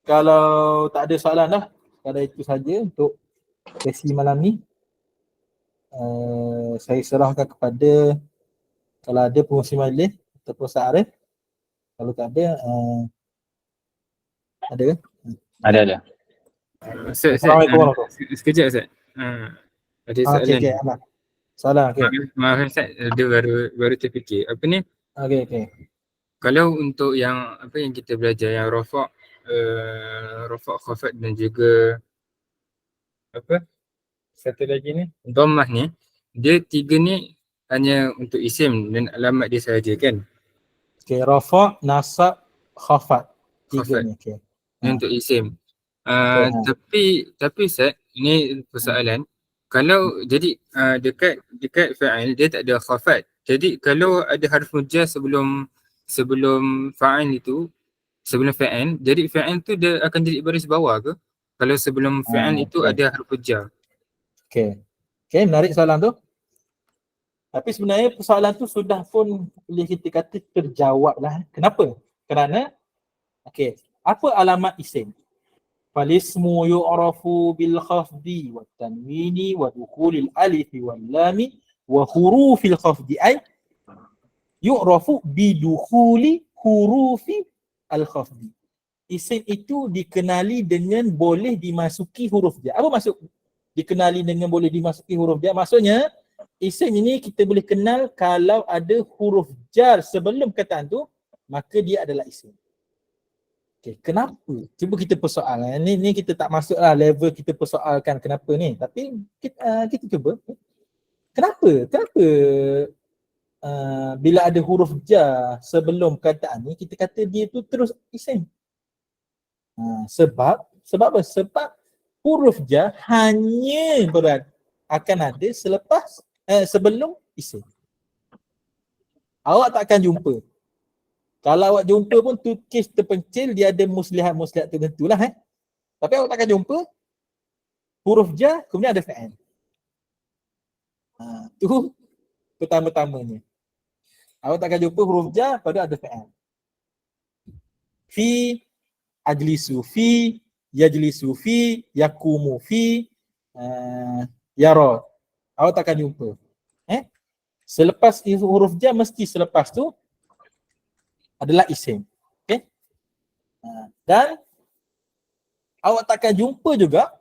Kalau tak ada soalan dah, sekadar itu saja untuk sesi malam ni. Saya serahkan kepada kalau ada pengurusi majlis ataupun Sa'arif. Kalau tak ada, ada ke? Ada. Ustaz, Assalamualaikum warahmatullahi. sekejap Ustaz. Ada soalan. Okey, aman. Soalan, okey. Maaf Ustaz, dia baru terfikir. Apa ni? Okey. Kalau untuk yang apa yang kita belajar yang rafa' khafat dan juga apa? Satu lagi ni, dhammah ni, dia tiga ni hanya untuk isim dan alamat dia sahaja kan? Okey, rafa', nasab, khafat. Tiga Khafat. ni, okey. Ni untuk isim. Okay, Tapi Ustaz, ni persoalan. Kalau jadi dekat fa'il dia tak ada khafat. Jadi kalau ada harf jar sebelum fa'il itu, sebelum fa'il, jadi fa'il tu dia akan jadi baris bawah ke? Kalau sebelum fa'il itu okay. ada harf jar. Okey, menarik soalan tu. Tapi sebenarnya persoalan tu sudah pun boleh kita kata terjawab lah. Kenapa? Kerana apa alamat isim? Falismu yu'rafu bil khafdi wat tanwini wa dukhulil alif wal lam wa hurufil khafdi ay yu'rafu bi dukhuli hurufi al khafdi. Isim itu dikenali dengan boleh dimasuki huruf jar. Apa maksud dikenali dengan boleh dimasuki huruf jar? Maksudnya isim ini kita boleh kenal kalau ada huruf jar sebelum kataan tu, maka dia adalah isim. Okay, kenapa? Cuba kita persoalkan. Ni kita tak masuklah level kita persoalkan kenapa ni. Tapi kita cuba. Kenapa bila ada huruf jar sebelum kataan ni kita kata dia tu terus isim? Sebab apa? Sebab huruf jar hanya akan ada sebelum isim. Awak tak akan jumpa. Kalau awak jumpa pun tu kes terpencil, dia ada muslihat tertentu lah. Tapi awak tak akan jumpa huruf jar kemudian ada fa'il. Tu pertama-tamanya. Awak tak akan jumpa huruf jar pada ada fa'il. Fi, ajlisu fi, yajlisu fi, yakumu fi, yara. Awak tak akan jumpa. Selepas huruf jar mesti selepas tu adalah isim. Okey? Dan awak takkan jumpa juga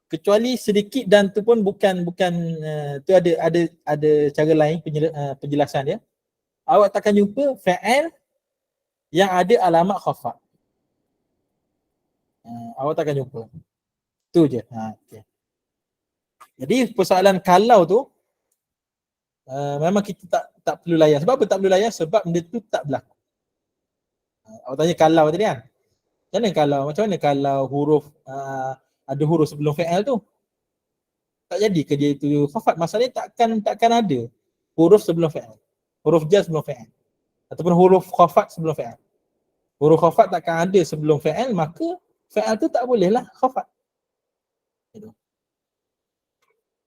kecuali sedikit, dan tu pun bukan tu ada cara lain penjelasan dia. Awak takkan jumpa fa'il yang ada alamat khafat. Awak takkan jumpa. Tu je. Okay. Jadi persoalan kalau tu memang kita tak perlu layan. Sebab apa tak perlu layan? Sebab benda tu tak berlaku. Awak tanya kalau tadi kan? Macam mana kalau huruf ada huruf sebelum fa'il tu? Tak jadi ke dia itu khafat? Masalahnya takkan ada huruf sebelum fa'il. Huruf jar sebelum fa'il. Ataupun huruf khafat sebelum fa'il. Huruf khafat takkan ada sebelum fa'il, maka fa'il tu tak bolehlah khafat.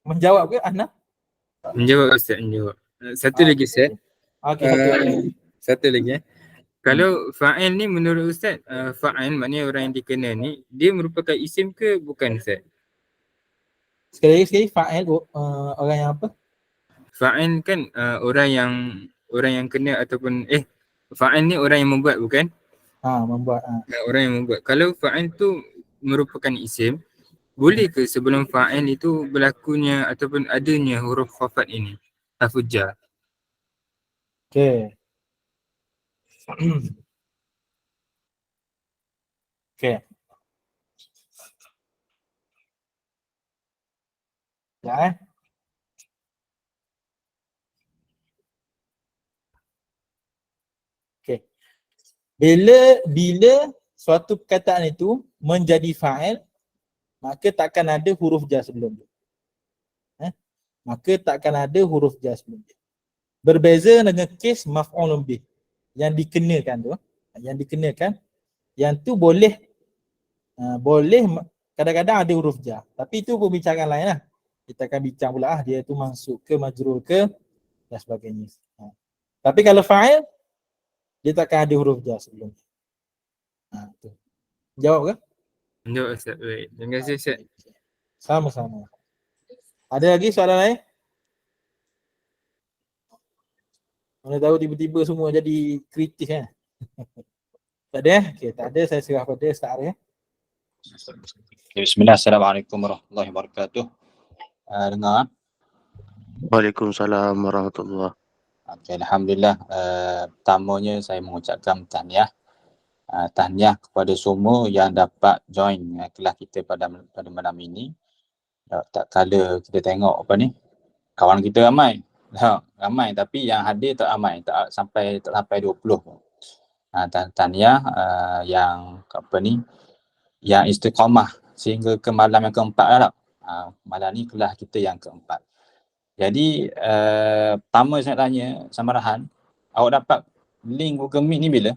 Menjawab ke Ahnaf? Menjawab Ustaz, menjawab. Satu lagi Ustaz. Okey. Satu lagi. Kalau fa'il ni menurut Ustaz, fa'il maknanya orang yang dikenal ni, dia merupakan isim ke bukan Ustaz? Sekali lagi fa'il orang yang apa? Fa'il kan orang yang kenal ataupun fa'il ni orang yang membuat bukan? Membuat. Orang yang membuat. Kalau fa'il tu merupakan isim, boleh ke sebelum fa'il itu berlakunya ataupun adanya huruf khafat ini? Huruf jar. Okey. Okey. Ya. Okey. Bila suatu perkataan itu menjadi fa'il, maka takkan ada huruf jar sebelum dia. Maka takkan ada huruf jar sebelum dia. Berbeza dengan kes maf'ul bih yang dikenakan tu, yang tu boleh kadang-kadang ada huruf jar, tapi itu pembicaraan lain lah. Kita akan bincang pula dia tu mansub ke majrur ke dan sebagainya. Tapi kalau fa'il dia takkan ada huruf jar sebelum dia. Tu. Jawab ke? Jawab Ustaz. Baik. Terima kasih Ustaz. Sama-sama. Ada lagi soalan lain? Mana tahu tiba-tiba semua jadi kritis kan? Tak ada? Okey, tak ada. Saya serah pada Ustaz Arif. Bismillah, Assalamualaikum warahmatullahi wabarakatuh. Dengar? Waalaikumsalam warahmatullahi. Okay, Alhamdulillah. Pertamanya saya mengucapkan tahniah. Tahniah kepada semua yang dapat join kelas kita pada malam ini. Tak kala kita tengok kawan kita ramai. Ramai tapi yang hadir tak ramai, tak sampai 20. Tahniah yang yang istiqamah sehingga ke malam yang keempat lah. Malam ni kelas kita yang keempat. Jadi pertama saya nak tanya sama Rahan, awak dapat link Google Meet ni bila?